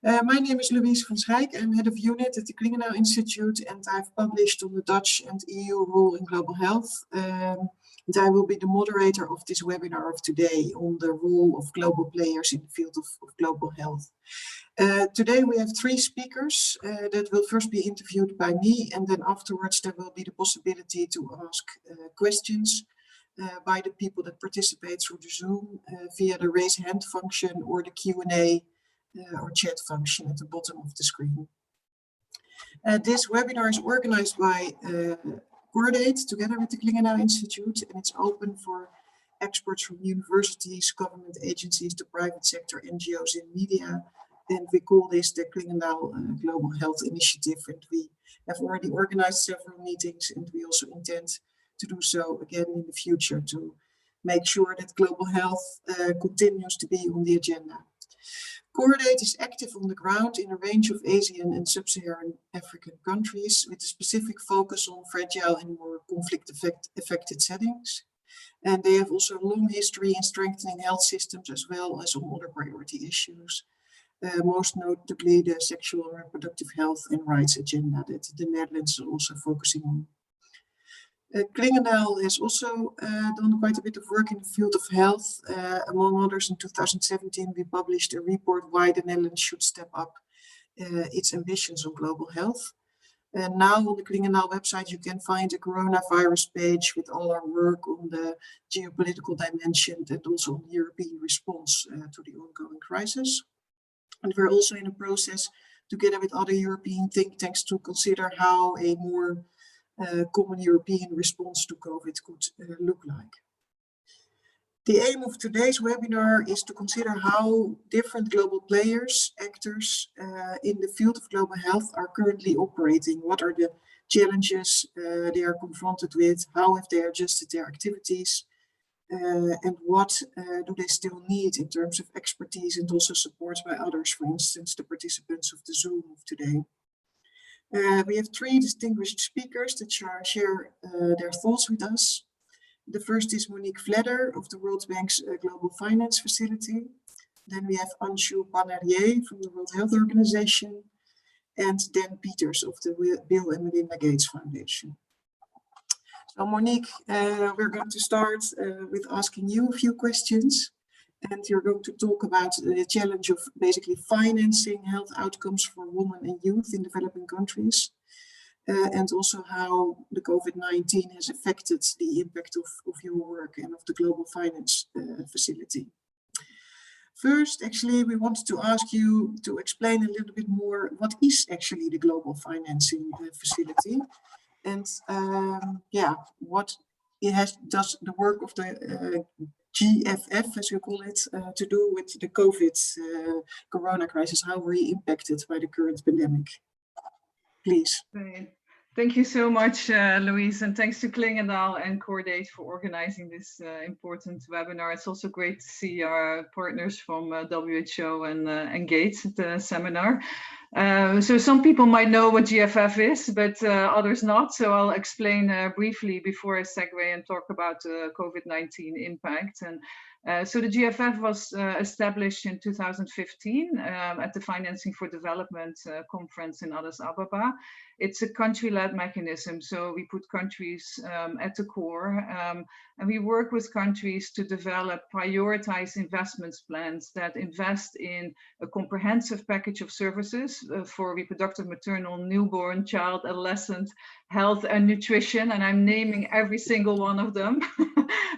My name is Louise van Schijk. I'm head of unit at the Klingendael Institute, and I've published on the Dutch and EU role in global health. And I will be the moderator of this webinar of today on the role of global players in the field of global health. Today we have three speakers that will first be interviewed by me, and then afterwards there will be the possibility to ask questions by the people that participate through the Zoom via the raise hand function or the Q&A or chat function at the bottom of the screen. This webinar is organized by Cordaid together with the Klingendael Institute, and it's open for experts from universities, government agencies, the private sector, NGOs and media. And we call this the Klingendael Global Health Initiative, and we have already organized several meetings, and we also intend to do so again in the future to make sure that global health continues to be on the agenda. Cordaid is active on the ground in a range of Asian and sub-Saharan African countries with a specific focus on fragile and more conflict-affected settings. And they have also a long history in strengthening health systems as well as on other priority issues, most notably the sexual and reproductive health and rights agenda that the Netherlands is also focusing on. Klingendael has also done quite a bit of work in the field of health. Among others, in 2017, we published a report why the Netherlands should step up its ambitions on global health. And now on the Klingendael website, you can find a coronavirus page with all our work on the geopolitical dimension and also on the European response to the ongoing crisis. And we're also in a process together with other European think tanks to consider how a more common European response to COVID could look like. The aim of today's webinar is to consider how different global players, actors in the field of global health are currently operating. What are the challenges they are confronted with? How have they adjusted their activities? And what do they still need in terms of expertise and also support by others, for instance, the participants of the Zoom of today. We have three distinguished speakers that share their thoughts with us. The first is Monique Vledder of the World Bank's Global Finance Facility. Then we have Anshu Banerjee from the World Health Organization, and Dan Peters of the Bill and Melinda Gates Foundation. So Monique, we're going to start with asking you a few questions. And you're going to talk about the challenge of basically financing health outcomes for women and youth in developing countries, and also how the COVID-19 has affected the impact of your work and of the Global Finance Facility. First, actually, we wanted to ask you to explain a little bit more what is actually the Global Financing Facility, and what it does the work of the GFF, as you call it, to do with the COVID corona crisis, how were you impacted by the current pandemic? Please. Great. Thank you so much, Louise, and thanks to Klingendael and Cordaid for organizing this important webinar. It's also great to see our partners from WHO and Gates at the seminar. So some people might know what GFF is, but others not. So I'll explain briefly before I segue and talk about COVID-19 impact. And so the GFF was established in 2015 at the Financing for Development conference in Addis Ababa. It's a country-led mechanism, so we put countries at the core, and we work with countries to develop prioritized investments plans that invest in a comprehensive package of services for reproductive, maternal, newborn, child, adolescent health and nutrition. And I'm naming every single one of them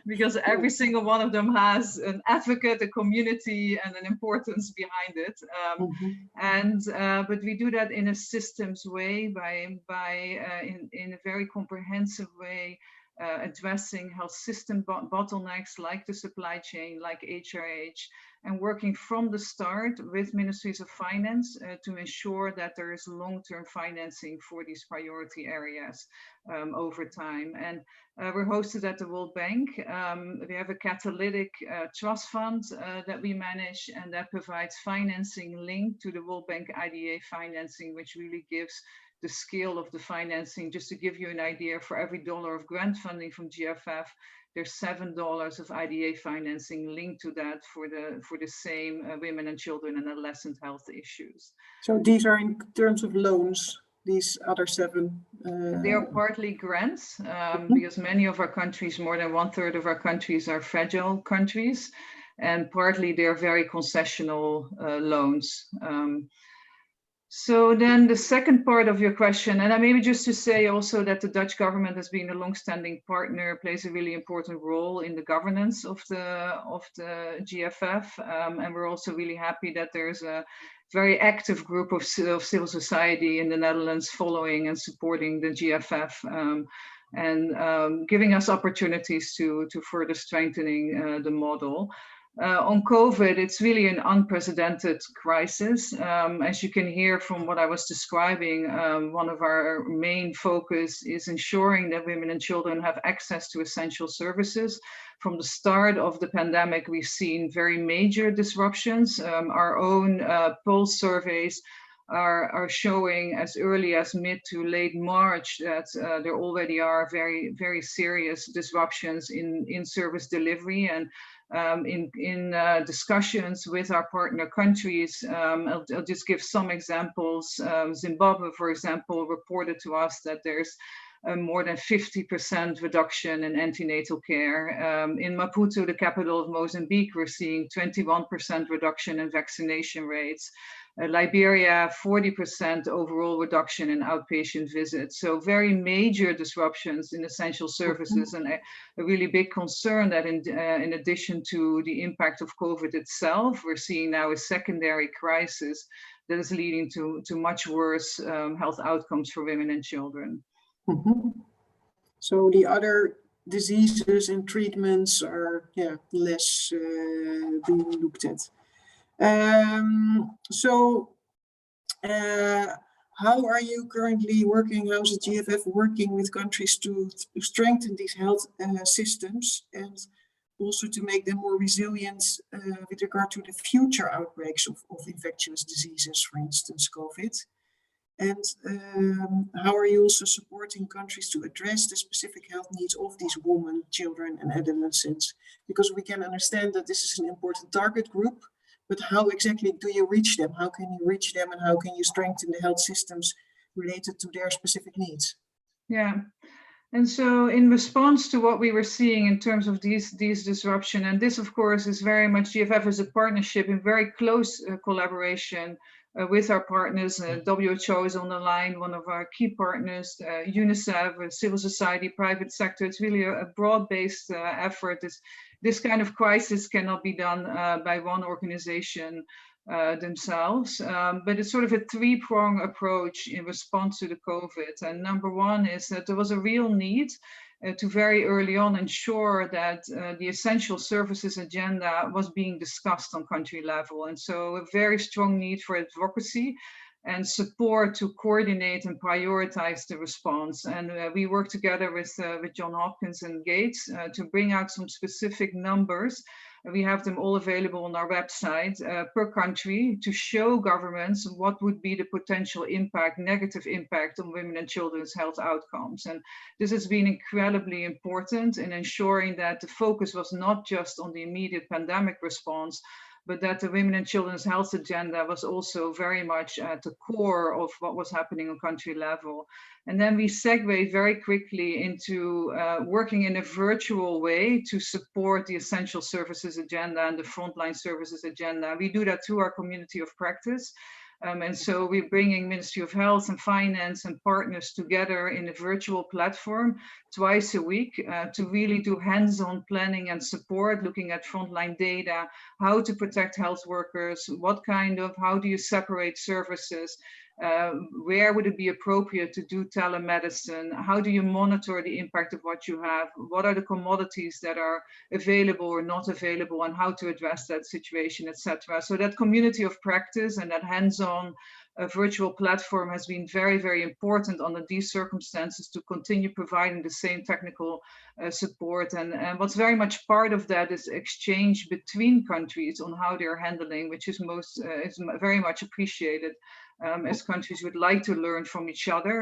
because every single one of them has an advocate, a community, and an importance behind it. But we do that in a systems way in a very comprehensive way, addressing health system bottlenecks like the supply chain, like HRH, and working from the start with ministries of finance to ensure that there is long-term financing for these priority areas over time. And we're hosted at the World Bank. We have a catalytic trust fund that we manage, and that provides financing linked to the World Bank IDA financing, which really gives the scale of the financing. Just to give you an idea, for every dollar of grant funding from GFF, there's $7 of IDA financing linked to that for the same women and children and adolescent health issues. So these are in terms of loans, these other 7? They are partly grants, because many of our countries, more than 1/3 of our countries, are fragile countries, and partly they're very concessional loans. So then the second part of your question, and maybe just to say also that the Dutch government has been a long-standing partner, plays a really important role in the governance of the GFF, and we're also really happy that there's a very active group of civil society in the Netherlands following and supporting the GFF, and giving us opportunities to further strengthening the model. On COVID, it's really an unprecedented crisis. As you can hear from what I was describing, one of our main focus is ensuring that women and children have access to essential services. From the start of the pandemic, we've seen very major disruptions. Our own pulse surveys are showing as early as mid to late March that there already are very, very serious disruptions in service delivery. And in discussions with our partner countries, I'll just give some examples. Zimbabwe, for example, reported to us that there's more than 50% reduction in antenatal care. In Maputo, the capital of Mozambique, we're seeing 21% reduction in vaccination rates. Liberia, 40% overall reduction in outpatient visits. So very major disruptions in essential services, and a really big concern that in addition to the impact of COVID itself, we're seeing now a secondary crisis that is leading to much worse health outcomes for women and children. So the other diseases and treatments are less being looked at. How are you currently working? How's the GFF working with countries to strengthen these health systems and also to make them more resilient with regard to the future outbreaks of infectious diseases, for instance, COVID? And how are you also supporting countries to address the specific health needs of these women, children, and adolescents? Because we can understand that this is an important target group, but how exactly do you reach them? How can you reach them, and how can you strengthen the health systems related to their specific needs? Yeah. And so in response to what we were seeing in terms of these disruption, and this of course is very much GFF as a partnership in very close collaboration with our partners. WHO is on the line, one of our key partners, UNICEF, civil society, private sector. It's really a broad-based effort. This kind of crisis cannot be done by one organization themselves, but it's sort of a three-pronged approach in response to the COVID. And number one is that there was a real need to very early on ensure that the essential services agenda was being discussed on country level. And so a very strong need for advocacy and support to coordinate and prioritize the response. And we work together with Johns Hopkins and Gates to bring out some specific numbers. We have them all available on our website per country to show governments what would be the potential impact, negative impact on women and children's health outcomes. And this has been incredibly important in ensuring that the focus was not just on the immediate pandemic response, but that the women and children's health agenda was also very much at the core of what was happening on country level. And then we segue very quickly into working in a virtual way to support the essential services agenda and the frontline services agenda. We do that through our community of practice. And so we're bringing Ministry of Health and Finance and partners together in a virtual platform twice a week to really do hands-on planning and support, looking at frontline data, how to protect health workers, how do you separate services, where would it be appropriate to do telemedicine, how do you monitor the impact of what you have, what are the commodities that are available or not available, and how to address that situation, etc. So that community of practice and that hands-on a virtual platform has been very, very important under these circumstances to continue providing the same technical support. And what's very much part of that is exchange between countries on how they're handling, which is is very much appreciated. As countries would like to learn from each other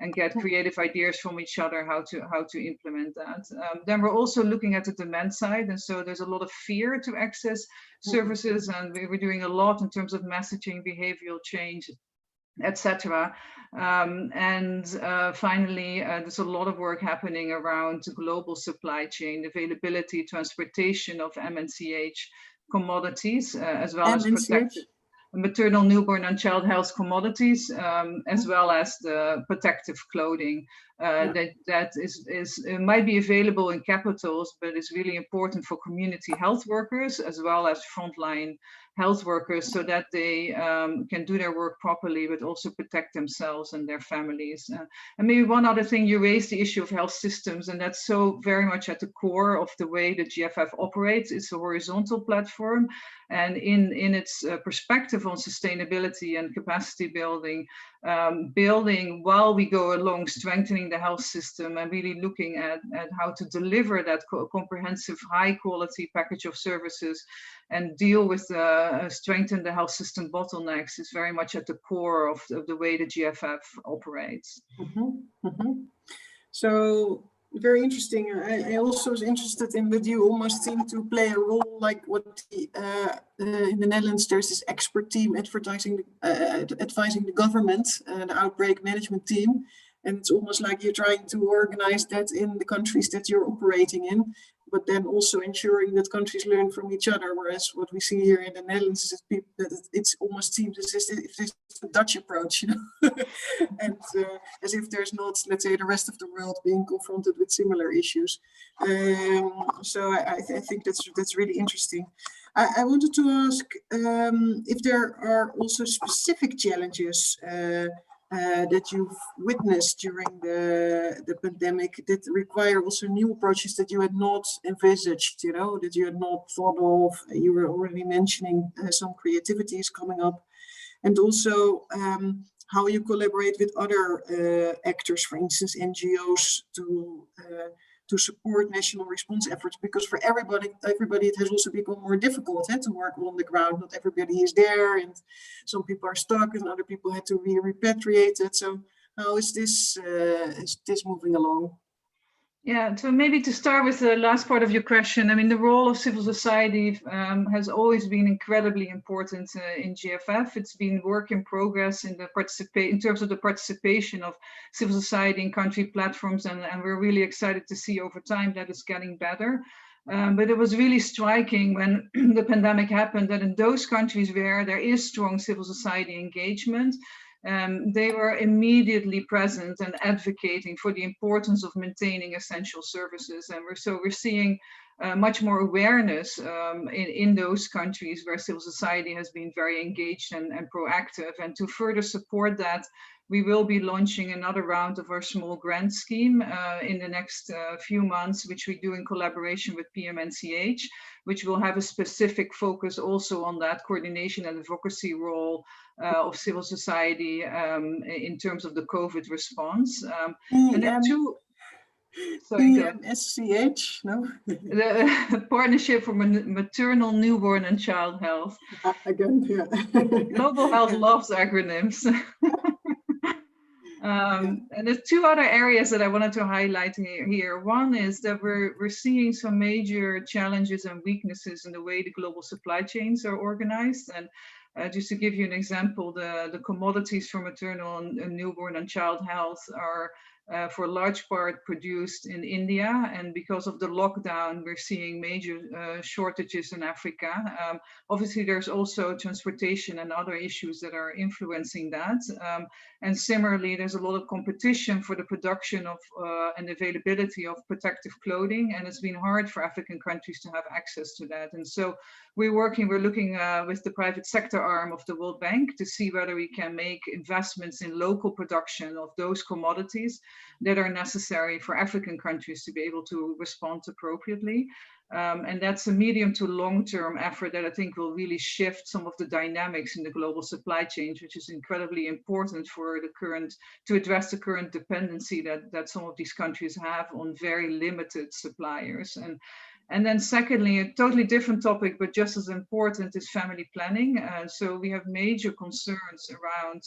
and get creative ideas from each other how to implement that. Then we're also looking at the demand side, and so there's a lot of fear to access services, and we're doing a lot in terms of messaging, behavioral change, etc. Finally, there's a lot of work happening around global supply chain availability, transportation of MNCH commodities, as well as protected maternal, newborn, and child health commodities, as well as the protective clothing that might be available in capitals, but is really important for community health workers as well as frontline health workers, so that they can do their work properly, but also protect themselves and their families. And maybe one other thing, you raised the issue of health systems, and that's so very much at the core of the way the GFF operates. It's a horizontal platform, and in its perspective on sustainability and capacity building, while we go along strengthening the health system and really looking at how to deliver that comprehensive high quality package of services and deal with strengthen the health system bottlenecks is very much at the core of the way the GFF operates. So very interesting. I also was interested in that you almost seem to play a role like what in the Netherlands there's this expert team advising the government, the outbreak management team, and it's almost like you're trying to organize that in the countries that you're operating in, but then also ensuring that countries learn from each other. Whereas what we see here in the Netherlands is that it almost seems as if it's a Dutch approach, and as if there's not, let's say, the rest of the world being confronted with similar issues. So I think that's really interesting. I wanted to ask if there are also specific challenges that you've witnessed during the pandemic that require also new approaches that you had not envisaged, that you had not thought of. You were already mentioning some creativity is coming up, and also how you collaborate with other actors, for instance, NGOs, to support national response efforts, because for everybody it has also become more difficult to work on the ground. Not everybody is there, and some people are stuck, and other people had to be repatriated. So how is this moving along? Yeah, so maybe to start with the last part of your question, I mean, the role of civil society has always been incredibly important in GFF. It's been work in progress in terms of the participation of civil society in country platforms, and we're really excited to see over time that it's getting better. But it was really striking when the pandemic happened that in those countries where there is strong civil society engagement, they were immediately present and advocating for the importance of maintaining essential services. And we're seeing much more awareness in those countries where civil society has been very engaged and proactive. And to further support that, we will be launching another round of our small grant scheme in the next few months, which we do in collaboration with PMNCH, which will have a specific focus also on that coordination and advocacy role of civil society in terms of the COVID response. And then two. PMSCH, no? The Partnership for Maternal, Newborn, and Child Health. Again, yeah. Global Health loves acronyms. And there's two other areas that I wanted to highlight here. One is that we're seeing some major challenges and weaknesses in the way the global supply chains are organized. And just to give you an example, the commodities for maternal and newborn and child health are for a large part produced in India, and because of the lockdown we're seeing major shortages in Africa. Obviously there's also transportation and other issues that are influencing that, and similarly there's a lot of competition for the production of and availability of protective clothing, and it's been hard for African countries to have access to that. And so we're looking with the private sector arm of the World Bank to see whether we can make investments in local production of those commodities that are necessary for African countries to be able to respond appropriately. And that's a medium to long-term effort that I think will really shift some of the dynamics in the global supply chain, which is incredibly important for the current, to address the current dependency that some of these countries have on very limited suppliers. And then secondly, a totally different topic, but just as important, is family planning. So we have major concerns around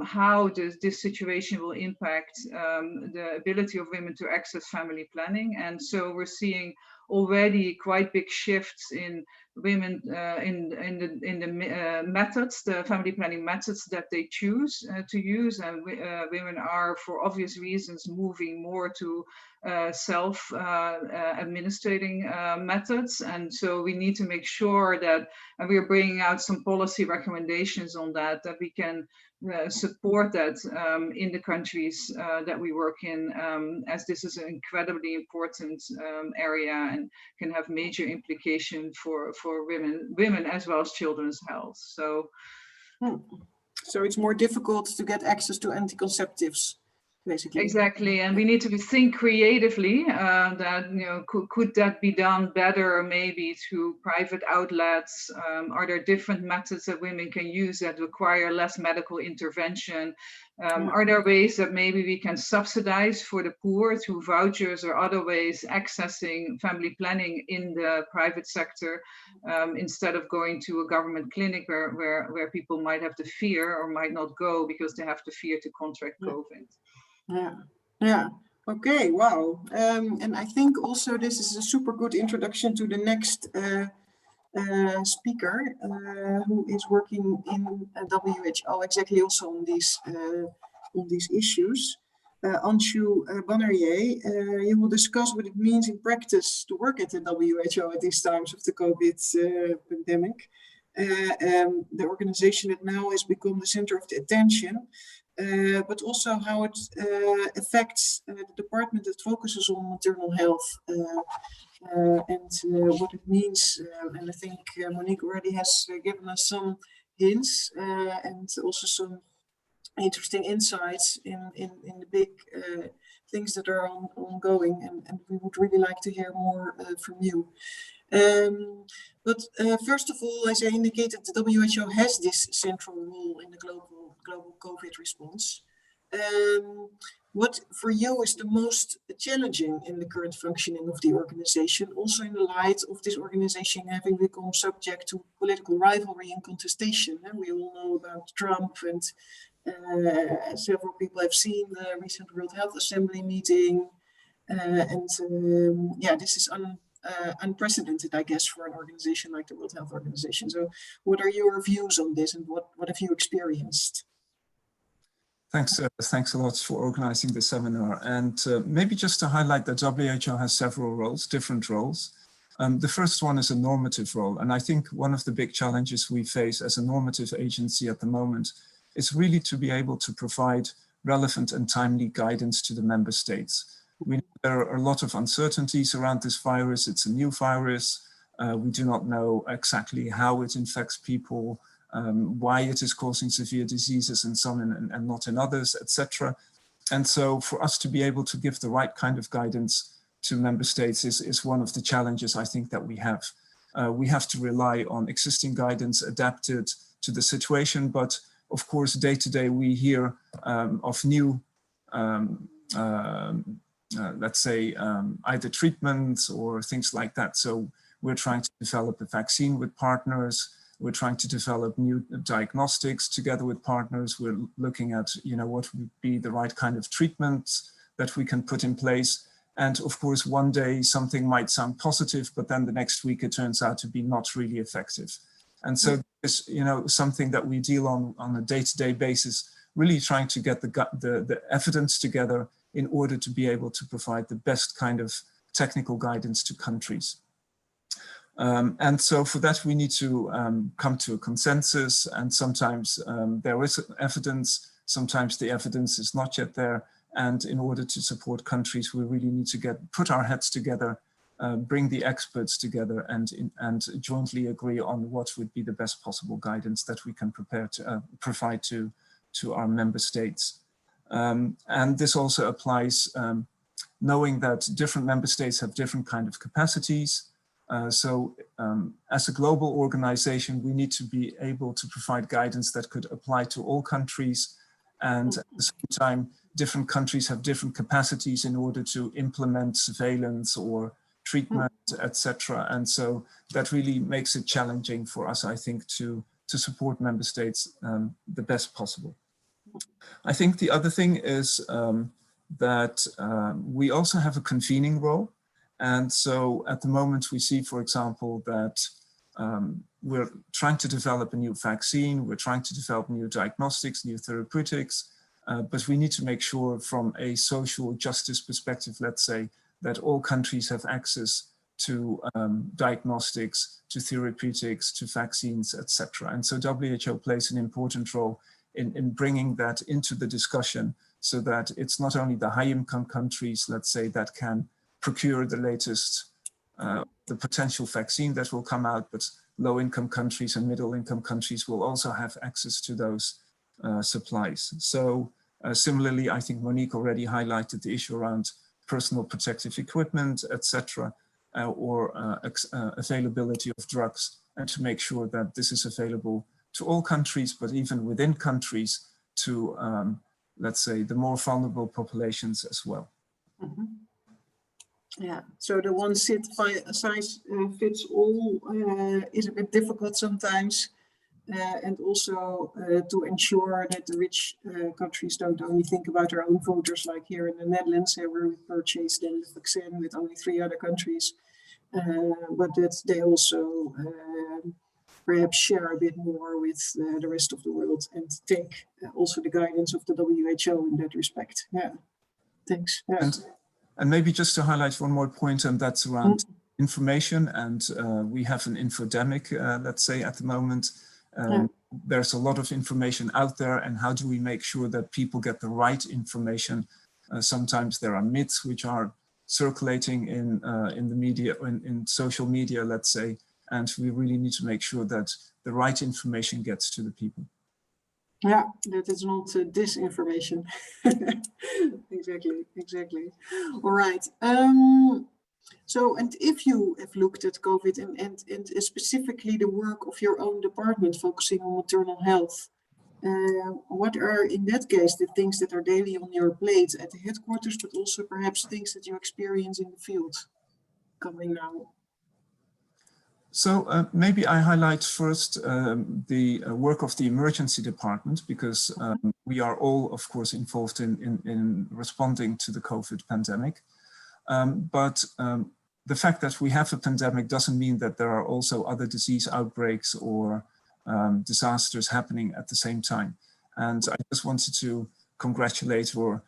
how this situation will impact the ability of women to access family planning. And so we're seeing already quite big shifts in women in the methods, the family planning methods that they choose to use, and women are, for obvious reasons, moving more to self-administrating methods. And so we need to make sure that, and we are bringing out some policy recommendations on that we can support that in the countries that we work in, as this is an incredibly important area and can have major implication for women as well as children's health. So it's more difficult to get access to anticonceptives, basically. Exactly, and we need to think creatively that, you know, could that be done better, maybe through private outlets? Are there different methods that women can use that require less medical intervention? Are there ways that maybe we can subsidize for the poor through vouchers or other ways accessing family planning in the private sector, instead of going to a government clinic where people might have the fear or might not go because they have the fear to contract COVID? Yeah. Okay. Wow. And I think also this is a super good introduction to the next speaker, who is working in WHO exactly also on these issues. Anshu Banerjee, he will discuss what it means in practice to work at the WHO at these times of the COVID pandemic. The organization that now has become the center of the attention. But also how it affects the department that focuses on maternal health and what it means. And I think Monique already has given us some hints and also some interesting insights in the big things that are ongoing. And we would really like to hear more from you. But first of all, as I indicated, the WHO has this central role in the global COVID response. What for you is the most challenging in the current functioning of the organization, also in the light of this organization having become subject to political rivalry and contestation? And we all know about Trump, and several people have seen the recent World Health Assembly meeting. This is unprecedented, I guess, for an organization like the World Health Organization. So what are your views on this, and what have you experienced? Thanks a lot for organizing the seminar. And maybe just to highlight that WHO has several roles, different roles. The first one is a normative role. And I think one of the big challenges we face as a normative agency at the moment is really to be able to provide relevant and timely guidance to the member states. We know there are a lot of uncertainties around this virus. It's a new virus. We do not know exactly how it infects people, why it is causing severe diseases in some and not in others, etc. And so for us to be able to give the right kind of guidance to member states is one of the challenges I think that we have. We have to rely on existing guidance adapted to the situation, but of course, day to day we hear of new let's say, either treatments or things like that. So we're trying to develop a vaccine with partners. We're trying to develop new diagnostics together with partners. We're looking at, you know, what would be the right kind of treatments that we can put in place. And of course, one day something might sound positive, but then the next week it turns out to be not really effective. And so it's, you know, something that we deal on a day-to-day basis, really trying to get the evidence together in order to be able to provide the best kind of technical guidance to countries. And so for that, we need to come to a consensus, and sometimes there is evidence, sometimes the evidence is not yet there. And in order to support countries, we really need to put our heads together, bring the experts together and jointly agree on what would be the best possible guidance that we can provide to our member states. And this also applies knowing that different member states have different kind of capacities. As a global organization, we need to be able to provide guidance that could apply to all countries. And at the same time, different countries have different capacities in order to implement surveillance or treatment, etc. And so that really makes it challenging for us, I think, to support member states the best possible. I think the other thing is that we also have a convening role. And so at the moment we see, for example, that we're trying to develop a new vaccine, we're trying to develop new diagnostics, new therapeutics, but we need to make sure from a social justice perspective, let's say, that all countries have access to diagnostics, to therapeutics, to vaccines, etc. And so WHO plays an important role in bringing that into the discussion so that it's not only the high-income countries, let's say, that can procure the latest, the potential vaccine that will come out, but low-income countries and middle-income countries will also have access to those supplies. So similarly, I think Monique already highlighted the issue around personal protective equipment, etc., or availability of drugs, and to make sure that this is available to all countries, but even within countries to, let's say, the more vulnerable populations as well. Mm-hmm. Yeah, so the one size fits all is a bit difficult sometimes. And also to ensure that the rich countries don't only think about their own voters, like here in the Netherlands, where we purchased the vaccine with only 3 other countries, but that they also perhaps share a bit more with the rest of the world and take also the guidance of the WHO in that respect. Yeah, thanks. Yeah. And maybe just to highlight one more point, and that's around information. And we have an infodemic, let's say, at the moment. There's a lot of information out there, and how do we make sure that people get the right information? Sometimes there are myths which are circulating in the media, in social media, let's say, and we really need to make sure that the right information gets to the people. Yeah, that is not disinformation. Exactly. All right. So, and if you have looked at COVID and specifically the work of your own department focusing on maternal health, what are in that case the things that are daily on your plate at the headquarters, but also perhaps things that you experience in the field coming now? So maybe I highlight first the work of the emergency department, because we are all, of course, involved in responding to the COVID pandemic. But the fact that we have a pandemic doesn't mean that there are also other disease outbreaks or disasters happening at the same time. And I just wanted to congratulate or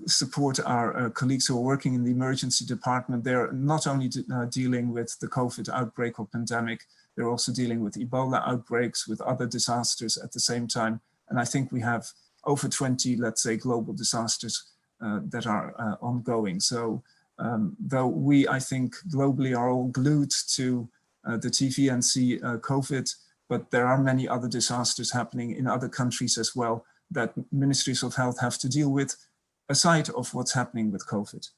support our colleagues who are working in the emergency department. They're not only dealing with the COVID outbreak or pandemic, they're also dealing with Ebola outbreaks, with other disasters at the same time. And I think we have over 20, let's say, global disasters that are ongoing. So though we, I think, globally are all glued to the TV and see COVID, but there are many other disasters happening in other countries as well that ministries of health have to deal with, aside of what's happening with COVID.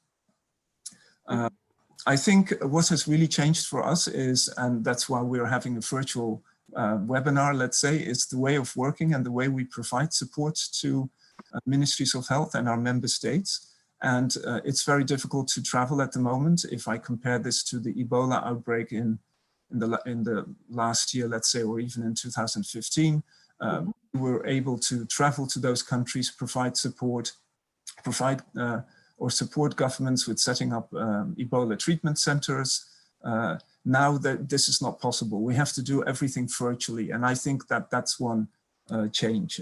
I think what has really changed for us is, and that's why we're having a virtual webinar, let's say, is the way of working and the way we provide support to ministries of health and our member states. And it's very difficult to travel at the moment. If I compare this to the Ebola outbreak in the last year, let's say, or even in 2015, we were able to travel to those countries, provide support, or support governments with setting up Ebola treatment centers. Now that this is not possible, we have to do everything virtually. And I think that that's one change.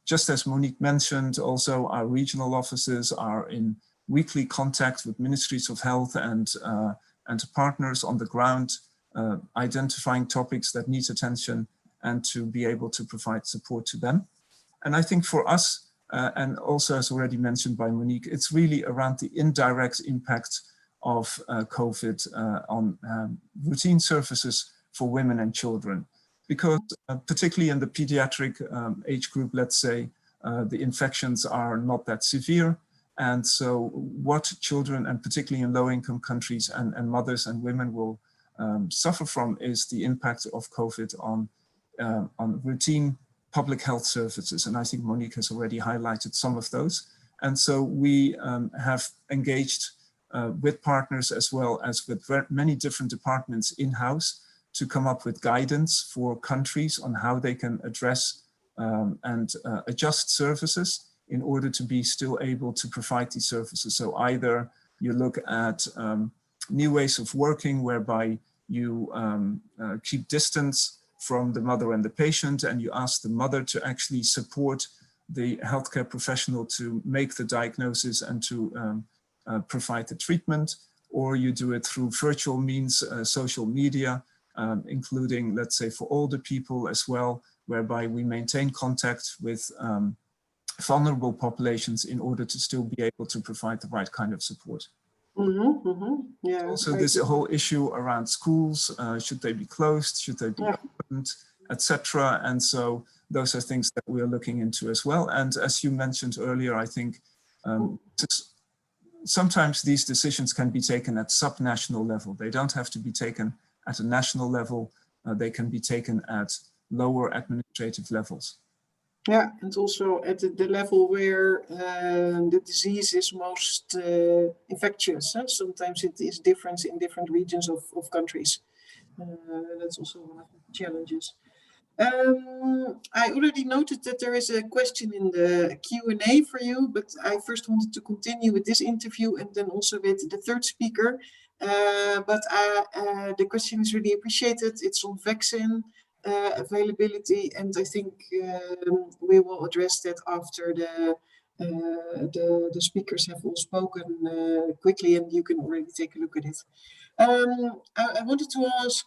Just as Monique mentioned, also our regional offices are in weekly contact with ministries of health and partners on the ground, identifying topics that need attention and to be able to provide support to them. And I think for us, and also as already mentioned by Monique, it's really around the indirect impact of COVID on routine services for women and children. Because particularly in the pediatric age group, let's say, the infections are not that severe. And so what children, and particularly in low-income countries, and mothers and women will suffer from is the impact of COVID on routine public health services. And I think Monique has already highlighted some of those. And so we have engaged with partners as well as with many different departments in-house to come up with guidance for countries on how they can address and adjust services in order to be still able to provide these services. So either you look at new ways of working whereby you keep distance from the mother and the patient, and you ask the mother to actually support the healthcare professional to make the diagnosis and to provide the treatment, or you do it through virtual means, social media, including, let's say, for older people as well, whereby we maintain contact with vulnerable populations in order to still be able to provide the right kind of support. Yeah. Also, this whole issue around schools, should they be closed, should they be opened, etc. And so those are things that we're looking into as well. And as you mentioned earlier, I think sometimes these decisions can be taken at subnational level. They don't have to be taken at a national level. They can be taken at lower administrative levels. Yeah, and also at the level where the disease is most infectious. Sometimes it is different in different regions of countries. That's also one of the challenges. I already noted that there is a question in the Q&A for you, but I first wanted to continue with this interview and then also with the third speaker. The question is really appreciated. It's on vaccine availability, and I think we will address that after the speakers have all spoken quickly, and you can already take a look at it. I wanted to ask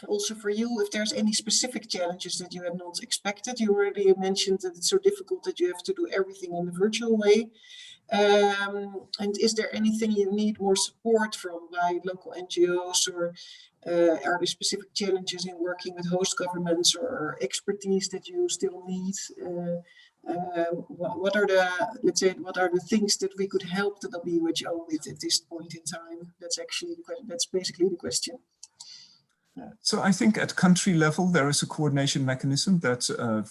also for you if there's any specific challenges that you had not expected. You already mentioned that it's so difficult that you have to do everything in a virtual way. And is there anything you need more support from by local NGOs, or are there specific challenges in working with host governments or expertise that you still need? What are the things that we could help the WHO with at this point in time? That's basically the question. So I think at country level, there is a coordination mechanism that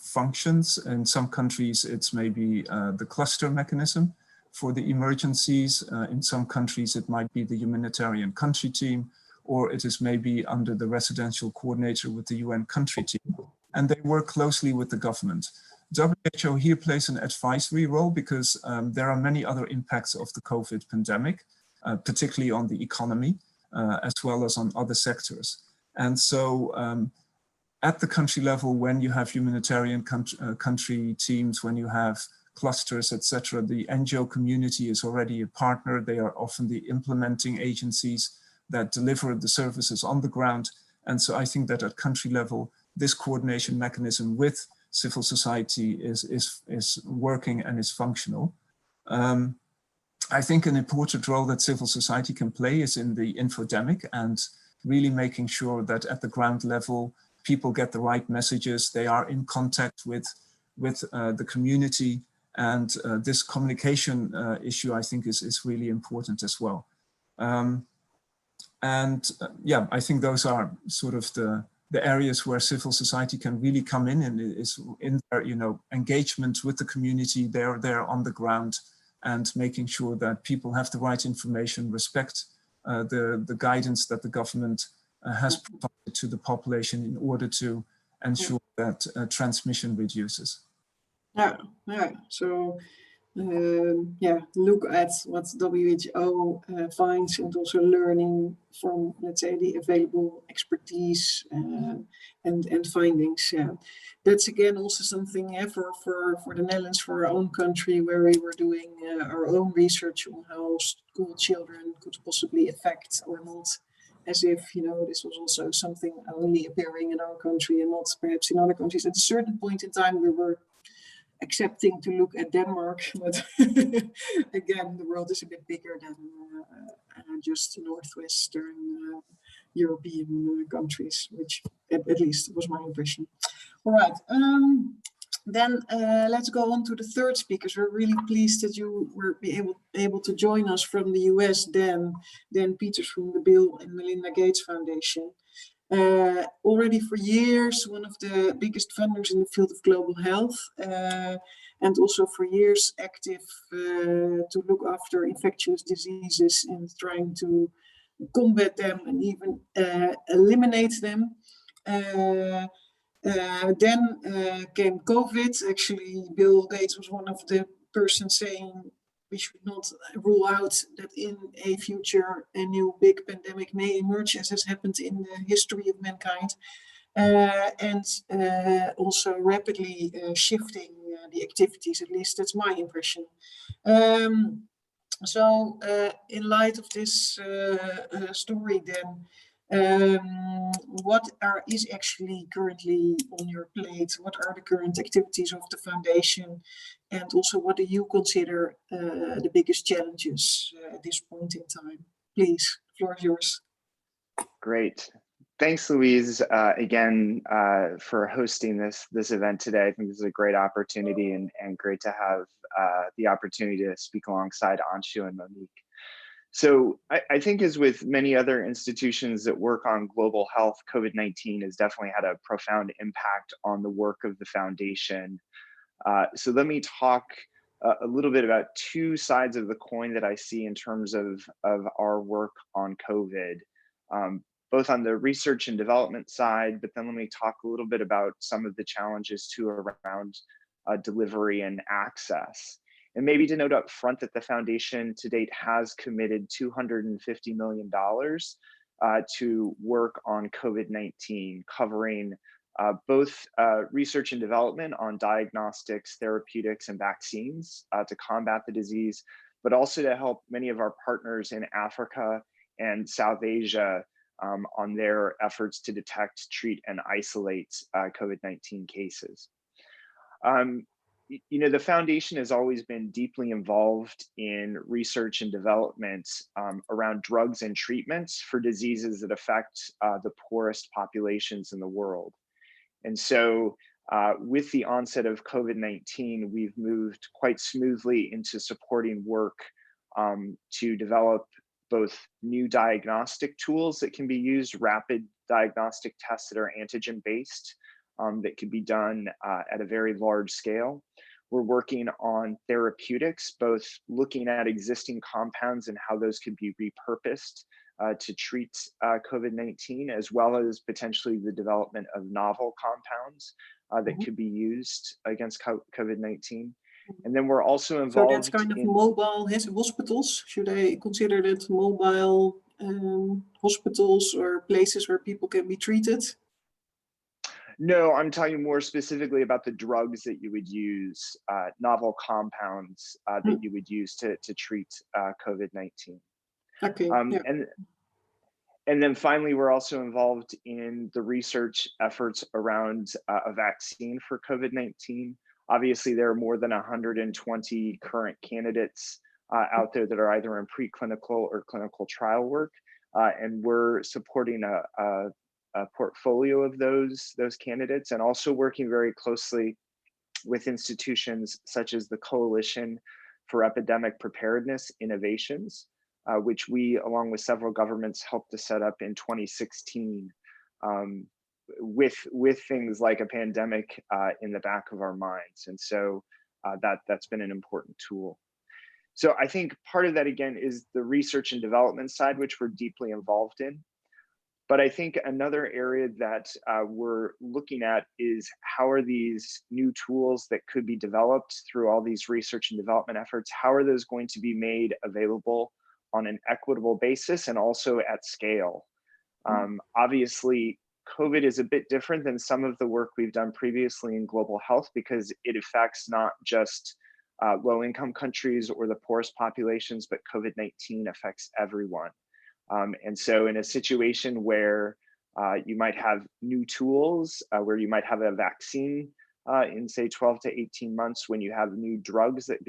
functions. In some countries, it's maybe the cluster mechanism for the emergencies. In some countries, it might be the humanitarian country team, or it is maybe under the residential coordinator with the UN country team. And they work closely with the government. WHO here plays an advisory role because there are many other impacts of the COVID pandemic, particularly on the economy, as well as on other sectors. And so at the country level, when you have humanitarian country teams, when you have clusters, etc., the NGO community is already a partner. They are often the implementing agencies that deliver the services on the ground. And so I think that at country level, this coordination mechanism with civil society is working and is functional. I think an important role that civil society can play is in the infodemic and really making sure that at the ground level, people get the right messages, they are in contact with the community, and this communication issue, I think, is really important as well. Yeah, I think those are sort of the areas where civil society can really come in, and is in their engagement with the community. They're there on the ground and making sure that people have the right information, respect the guidance that the government has provided to the population in order to ensure that transmission reduces. Yeah. So look at what WHO finds, and also learning from, let's say, the available expertise and findings. That's again also something for the Netherlands, for our own country, where we were doing our own research on how school children could possibly affect or not, as if this was also something only appearing in our country and not perhaps in other countries. At a certain point in time, we were accepting to look at Denmark, but again, the world is a bit bigger than just northwestern European countries, which at least was my impression. All right, Then let's go on to the third speakers. We're really pleased that you were able to join us from the US, Dan Peters from the Bill and Melinda Gates Foundation. Already for years, one of the biggest funders in the field of global health, and also for years active to look after infectious diseases and trying to combat them and even eliminate them. Then came COVID. Actually, Bill Gates was one of the persons saying we should not rule out that in a future a new big pandemic may emerge, as has happened in the history of mankind, and also rapidly shifting the activities. At least that's my impression. So in light of this story then, what is actually currently on your plate? What are the current activities of the foundation? And also, what do you consider the biggest challenges at this point in time? Please, the floor is yours. Great. Thanks, Louise, again, for hosting this event today. I think this is a great opportunity and great to have the opportunity to speak alongside Anshu and Monique. So I think as with many other institutions that work on global health, COVID-19 has definitely had a profound impact on the work of the foundation. So let me talk a little bit about two sides of the coin that I see in terms of our work on COVID, both on the research and development side, but then let me talk a little bit about some of the challenges too around delivery and access. And maybe to note up front that the foundation to date has committed $250 million to work on COVID-19, covering both research and development on diagnostics, therapeutics, and vaccines to combat the disease, but also to help many of our partners in Africa and South Asia on their efforts to detect, treat, and isolate COVID-19 cases. You know, the foundation has always been deeply involved in research and development around drugs and treatments for diseases that affect the poorest populations in the world. And so with the onset of COVID-19, we've moved quite smoothly into supporting work to develop both new diagnostic tools that can be used, rapid diagnostic tests that are antigen-based, that can be done at a very large scale. We're working on therapeutics, both looking at existing compounds and how those could be repurposed to treat COVID-19, as well as potentially the development of novel compounds that could be used against COVID-19. And then we're also involved. So that's kind of mobile hospitals. Should I consider that mobile hospitals or places where people can be treated? No, I'm talking more specifically about the drugs that you would use, novel compounds that you would use to treat COVID-19. Okay. Yeah. And then finally, we're also involved in the research efforts around a vaccine for COVID-19. Obviously, there are more than 120 current candidates out there that are either in preclinical or clinical trial work, and we're supporting a portfolio of those candidates, and also working very closely with institutions such as the Coalition for Epidemic Preparedness Innovations, which we, along with several governments, helped to set up in 2016, with things like a pandemic in the back of our minds. And so that's been an important tool. So I think part of that, again, is the research and development side, which we're deeply involved in. But I think another area that we're looking at is how are these new tools that could be developed through all these research and development efforts, how are those going to be made available on an equitable basis and also at scale? Obviously, COVID is a bit different than some of the work we've done previously in global health, because it affects not just low-income countries or the poorest populations, but COVID-19 affects everyone. And so in a situation where you might have new tools, where you might have a vaccine in say 12 to 18 months, when you have new drugs that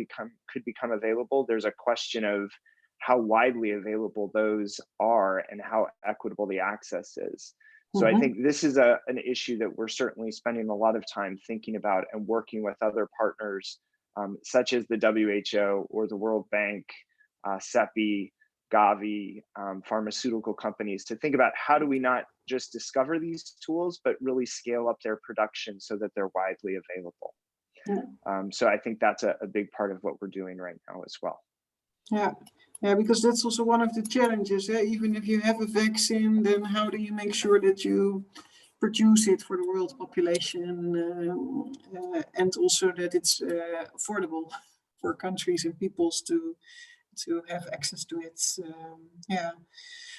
could become available, there's a question of how widely available those are and how equitable the access is. So I think this is an issue that we're certainly spending a lot of time thinking about and working with other partners, such as the WHO or the World Bank, CEPI, Gavi, pharmaceutical companies, to think about how do we not just discover these tools, but really scale up their production so that they're widely available. So I think that's a big part of what we're doing right now as well. Yeah, because that's also one of the challenges. Even if you have a vaccine, then how do you make sure that you produce it for the world population, and also that it's affordable for countries and peoples to have access to it.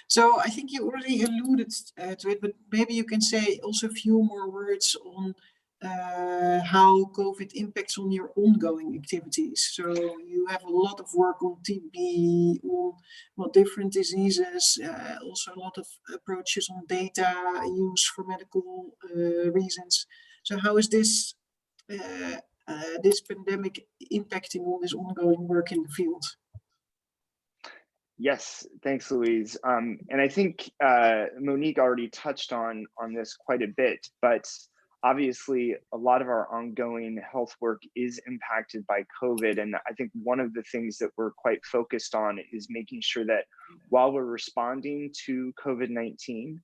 So I think you already alluded to it, but maybe you can say also a few more words on how COVID impacts on your ongoing activities. So you have a lot of work on TB, on different diseases, also a lot of approaches on data use for medical reasons. So how is this pandemic impacting on this ongoing work in the field? Yes, thanks, Louise. And I think Monique already touched on this quite a bit, but obviously a lot of our ongoing health work is impacted by COVID. And I think one of the things that we're quite focused on is making sure that while we're responding to COVID-19,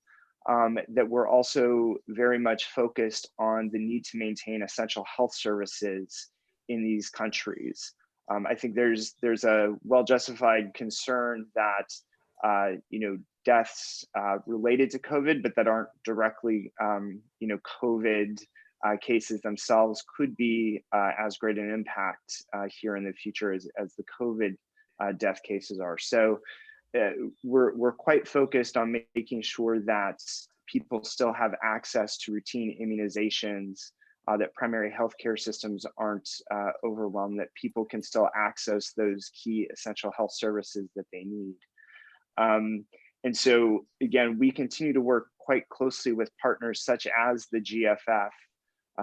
that we're also very much focused on the need to maintain essential health services in these countries. I think there's a well-justified concern that deaths related to COVID, but that aren't directly COVID cases themselves could be as great an impact here in the future as the COVID death cases are. So we're quite focused on making sure that people still have access to routine immunizations, that primary healthcare systems aren't overwhelmed, that people can still access those key essential health services that they need. And so, again, we continue to work quite closely with partners such as the GFF,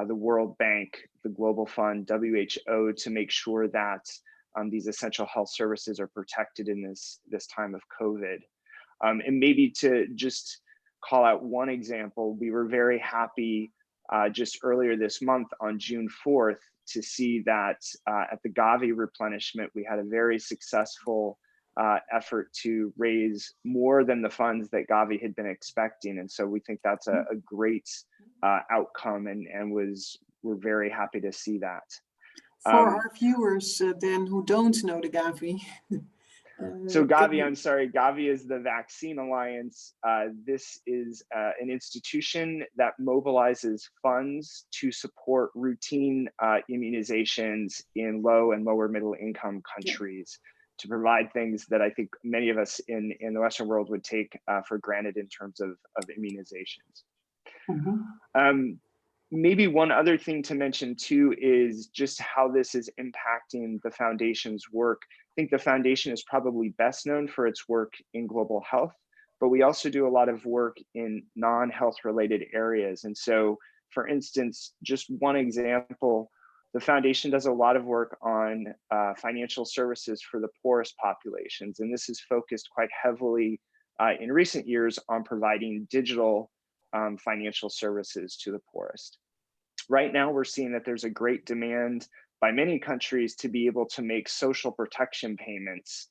the World Bank, the Global Fund, WHO, to make sure that these essential health services are protected in this time of COVID. And maybe to just call out one example, we were very happy just earlier this month on June 4th to see that at the Gavi replenishment, we had a very successful effort to raise more than the funds that Gavi had been expecting. And so we think that's a great outcome, and we're very happy to see that. For our viewers then who don't know the Gavi. So Gavi, I'm sorry, Gavi is the Vaccine Alliance. This is an institution that mobilizes funds to support routine immunizations in low and lower middle income countries, to provide things that I think many of us in the Western world would take for granted in terms of immunizations. Maybe one other thing to mention too is just how this is impacting the foundation's work. I think the foundation is probably best known for its work in global health, but we also do a lot of work in non-health related areas. And so, for instance, just one example, the foundation does a lot of work on financial services for the poorest populations. And this is focused quite heavily in recent years on providing digital financial services to the poorest. Right now, we're seeing that there's a great demand by many countries to be able to make social protection payments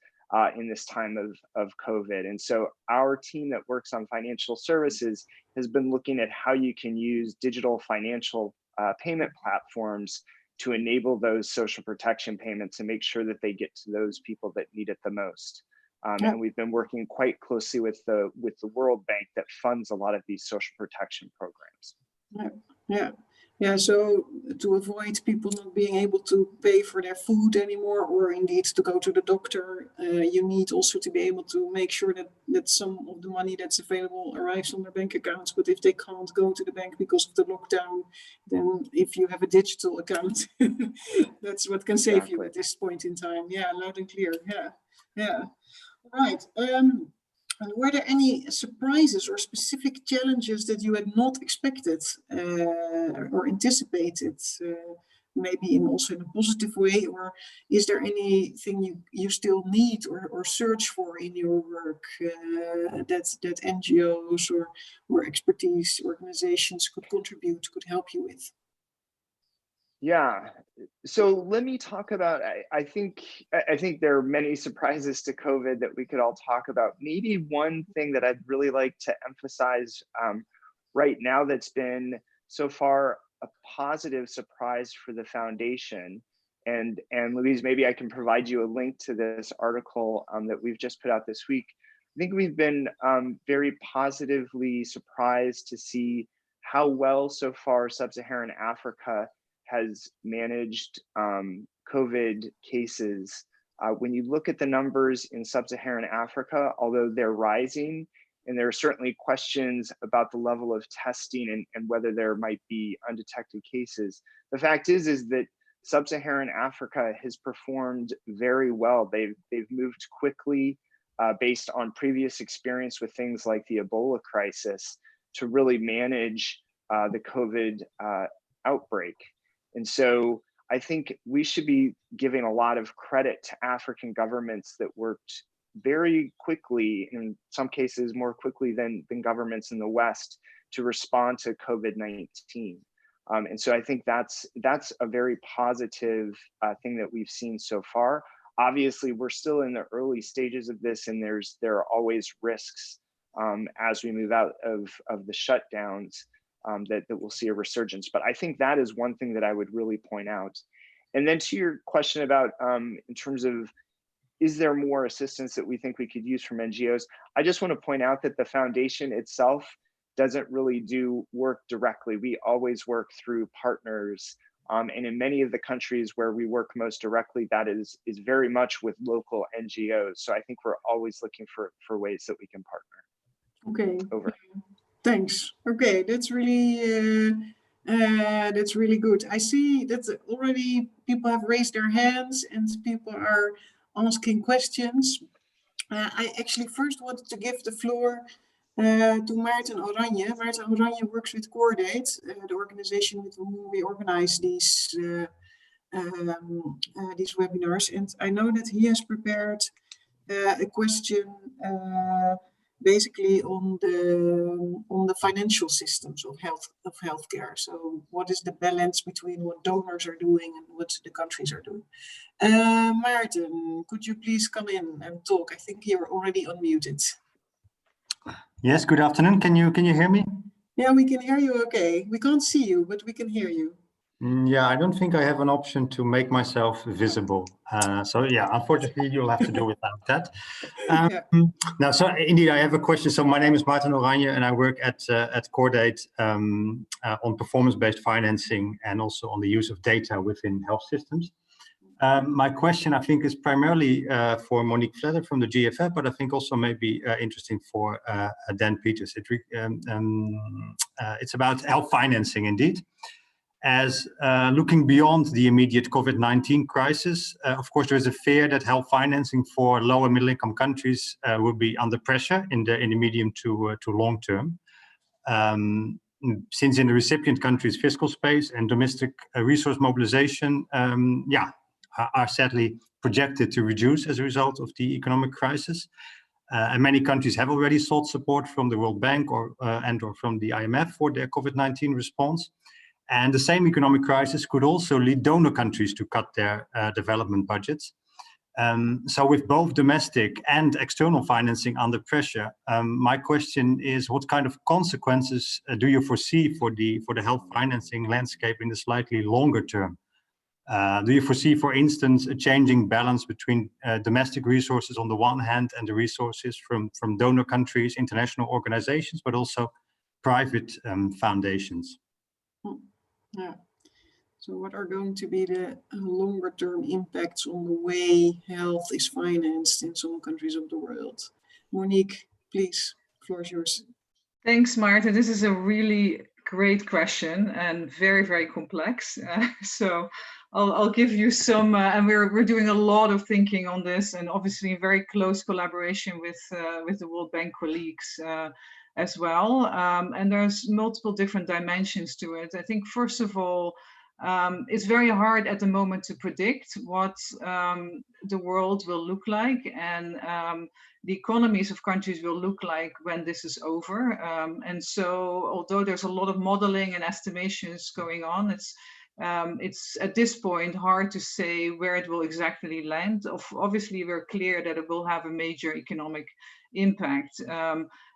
in this time of COVID. And so our team that works on financial services has been looking at how you can use digital financial payment platforms to enable those social protection payments and make sure that they get to those people that need it the most. And we've been working quite closely with the World Bank that funds a lot of these social protection programs. Yeah, so to avoid people not being able to pay for their food anymore, or indeed to go to the doctor, you need also to be able to make sure that some of the money that's available arrives on their bank accounts. But if they can't go to the bank because of the lockdown, then if you have a digital account, that's what can save you at this point in time. Yeah, loud and clear. Yeah. Right. Were there any surprises or specific challenges that you had not expected or anticipated, maybe also in a positive way, or is there anything you still need or search for in your work that NGOs or expertise organizations could contribute, could help you with? Yeah, so let me talk about, I think there are many surprises to COVID that we could all talk about. Maybe one thing that I'd really like to emphasize right now that's been so far a positive surprise for the foundation, and Louise, maybe I can provide you a link to this article that we've just put out this week. I think we've been very positively surprised to see how well so far Sub-Saharan Africa has managed COVID cases. When you look at the numbers in Sub-Saharan Africa, although they're rising, and there are certainly questions about the level of testing and whether there might be undetected cases, the fact is that Sub-Saharan Africa has performed very well. They've moved quickly based on previous experience with things like the Ebola crisis to really manage the COVID outbreak. And so I think we should be giving a lot of credit to African governments that worked very quickly, in some cases more quickly than governments in the West, to respond to COVID-19. And so I think that's a very positive thing that we've seen so far. Obviously, we're still in the early stages of this, and there are always risks as we move out of the shutdowns. That we'll see a resurgence. But I think that is one thing that I would really point out. And then to your question about in terms of, is there more assistance that we think we could use from NGOs? I just want to point out that the foundation itself doesn't really do work directly. We always work through partners. And in many of the countries where we work most directly, that is very much with local NGOs. So I think we're always looking for ways that we can partner. Okay. Over. Thanks. Okay, that's really good. I see that already people have raised their hands and people are asking questions. I actually first wanted to give the floor to Maarten Oranje. Maarten Oranje works with Cordaid, the organization with whom we organize these webinars, and I know that he has prepared a question basically on the financial systems of healthcare. So what is the balance between what donors are doing and what the countries are doing? Maarten, could you please come in and talk? I think you're already unmuted. Yes, good afternoon. Can you hear me? Yeah, we can hear you okay. We can't see you, but we can hear you. Yeah, I don't think I have an option to make myself visible. So yeah, unfortunately, you'll have to do without that. Now, so indeed, I have a question. So my name is Maarten Oranje, and I work at Cordaid on performance-based financing and also on the use of data within health systems. My question, I think, is primarily for Monique Vledder from the GFF, but I think also maybe interesting for Dan Peters. It's about health financing, indeed. As looking beyond the immediate COVID-19 crisis, of course, there is a fear that health financing for low and middle-income countries will be under pressure in the medium to long term. Since in the recipient countries, fiscal space and domestic resource mobilization, are sadly projected to reduce as a result of the economic crisis. And many countries have already sought support from the World Bank or from the IMF for their COVID-19 response. And the same economic crisis could also lead donor countries to cut their development budgets. So with both domestic and external financing under pressure, my question is, what kind of consequences do you foresee for the health financing landscape in the slightly longer term? Do you foresee, for instance, a changing balance between domestic resources on the one hand and the resources from donor countries, international organizations, but also private foundations? Yeah. So what are going to be the longer term impacts on the way health is financed in some countries of the world? Monique, please, the floor is yours. Thanks, Maarten. This is a really great question and very, very complex. So I'll give you some, and we're doing a lot of thinking on this, and obviously in very close collaboration with the World Bank colleagues as well. And there's multiple different dimensions to it. I think first of all, it's very hard at the moment to predict what the world will look like and the economies of countries will look like when this is over. And so although there's a lot of modeling and estimations going on, it's at this point hard to say where it will exactly land. Obviously, we're clear that it will have a major economic impact.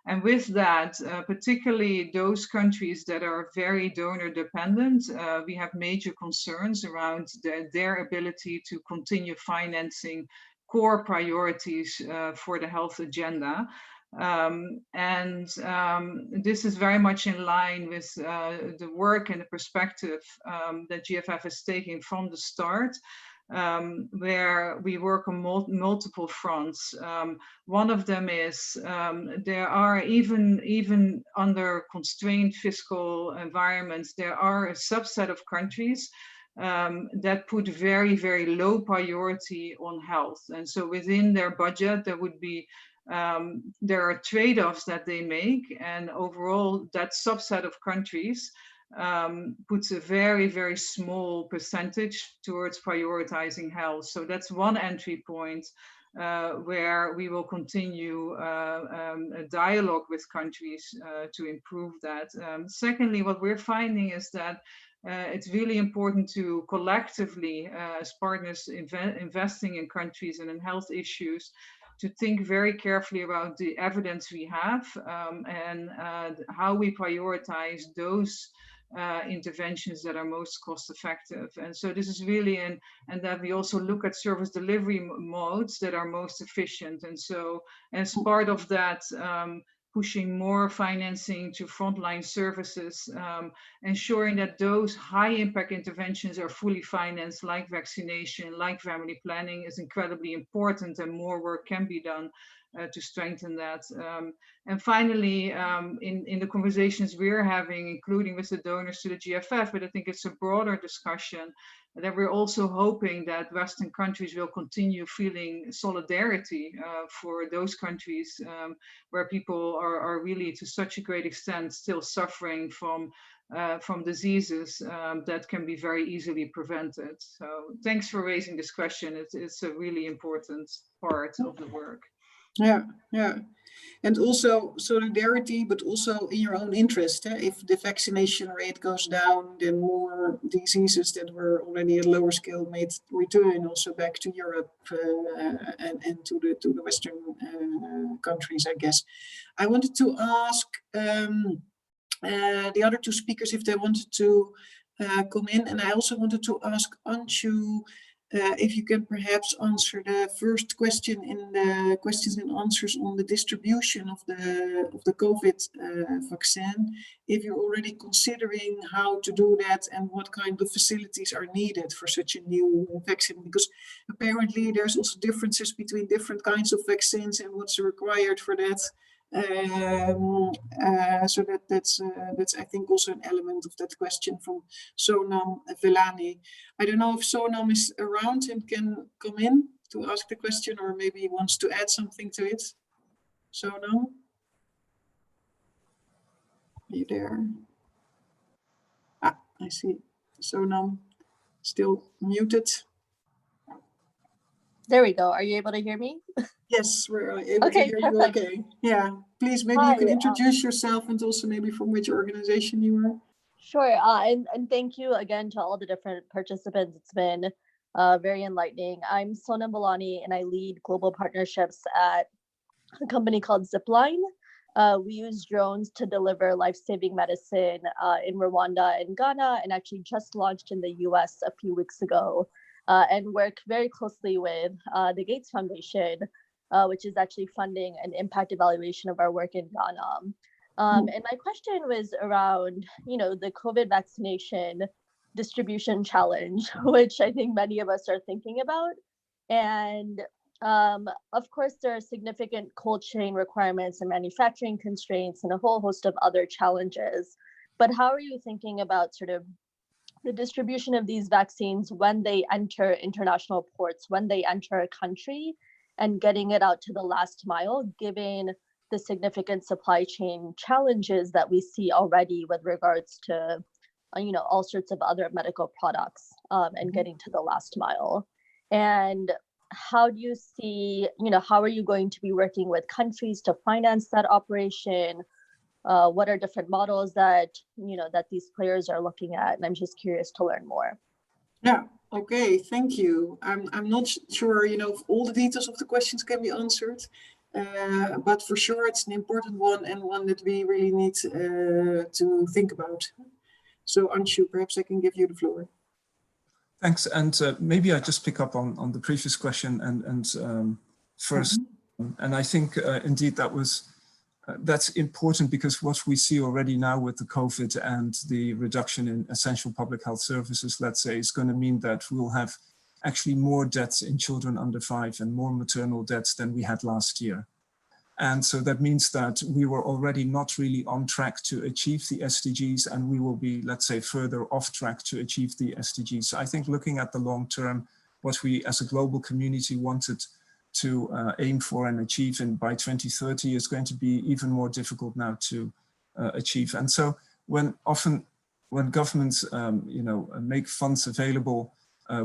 And with that, particularly those countries that are very donor dependent, we have major concerns around their ability to continue financing core priorities for the health agenda. This is very much in line with the work and the perspective that GFF is taking from the start, where we work on multiple fronts. One of them is there are even under constrained fiscal environments, there are a subset of countries that put very, very low priority on health. And so within their budget, there would be there are trade-offs that they make, and overall that subset of countries puts a very, very small percentage towards prioritizing health. So that's one entry point where we will continue a dialogue with countries to improve that. Secondly, what we're finding is that it's really important to collectively, as partners investing in countries and in health issues, to think very carefully about the evidence we have and how we prioritize those interventions that are most cost effective. And so this is really and that we also look at service delivery modes that are most efficient. And so as part of that, pushing more financing to frontline services, ensuring that those high impact interventions are fully financed, like vaccination, like family planning, is incredibly important, and more work can be done to strengthen that. And finally, in the conversations we're having, including with the donors to the GFF, but I think it's a broader discussion, that we're also hoping that Western countries will continue feeling solidarity for those countries where people are really to such a great extent still suffering from diseases that can be very easily prevented. So thanks for raising this question. It's a really important part of the work. Yeah, yeah. And also solidarity, but also in your own interest. If the vaccination rate goes down, then more diseases that were already at lower scale may return also back to Europe and to the Western countries, I guess. I wanted to ask the other two speakers if they wanted to come in, and I also wanted to ask Anshu if you can perhaps answer the first question in the questions and answers on the distribution of the COVID vaccine, if you're already considering how to do that and what kind of facilities are needed for such a new vaccine, because apparently there's also differences between different kinds of vaccines and what's required for that. So that's I think also an element of that question from Sonam Velani. I don't know if Sonam is around and can come in to ask the question, or maybe he wants to add something to it. Sonam, are you there? Ah, I see Sonam still muted. There we go. Are you able to hear me? Yes, we're able to hear you. Okay. Yeah. Please, maybe you can introduce yourself and also maybe from which organization you are. Sure. And thank you again to all the different participants. It's been very enlightening. I'm Sonam Velani, and I lead global partnerships at a company called Zipline. We use drones to deliver life-saving medicine in Rwanda and Ghana, and actually just launched in the US a few weeks ago, and work very closely with the Gates Foundation, which is actually funding an impact evaluation of our work in Ghana. And my question was around, the COVID vaccination distribution challenge, which I think many of us are thinking about. And of course, there are significant cold chain requirements and manufacturing constraints and a whole host of other challenges. But how are you thinking about sort of the distribution of these vaccines when they enter international ports, when they enter a country, and getting it out to the last mile, given the significant supply chain challenges that we see already with regards to, all sorts of other medical products, and getting to the last mile? And how do you see, how are you going to be working with countries to finance that operation? What are different models that, that these players are looking at? And I'm just curious to learn more. Yeah, okay, thank you. I'm not sure, if all the details of the questions can be answered, but for sure it's an important one and one that we really need to think about. So Anshu, perhaps I can give you the floor. Thanks, and maybe I just pick up on the previous question and first, and I think indeed that's important, because what we see already now with the COVID and the reduction in essential public health services, let's say, is going to mean that we'll have actually more deaths in children under 5 and more maternal deaths than we had last year. And so that means that we were already not really on track to achieve the SDGs, and we will be, let's say, further off track to achieve the SDGs. So I think looking at the long term, what we as a global community wanted to aim for and achieve by 2030 is going to be even more difficult now to achieve. And so when governments make funds available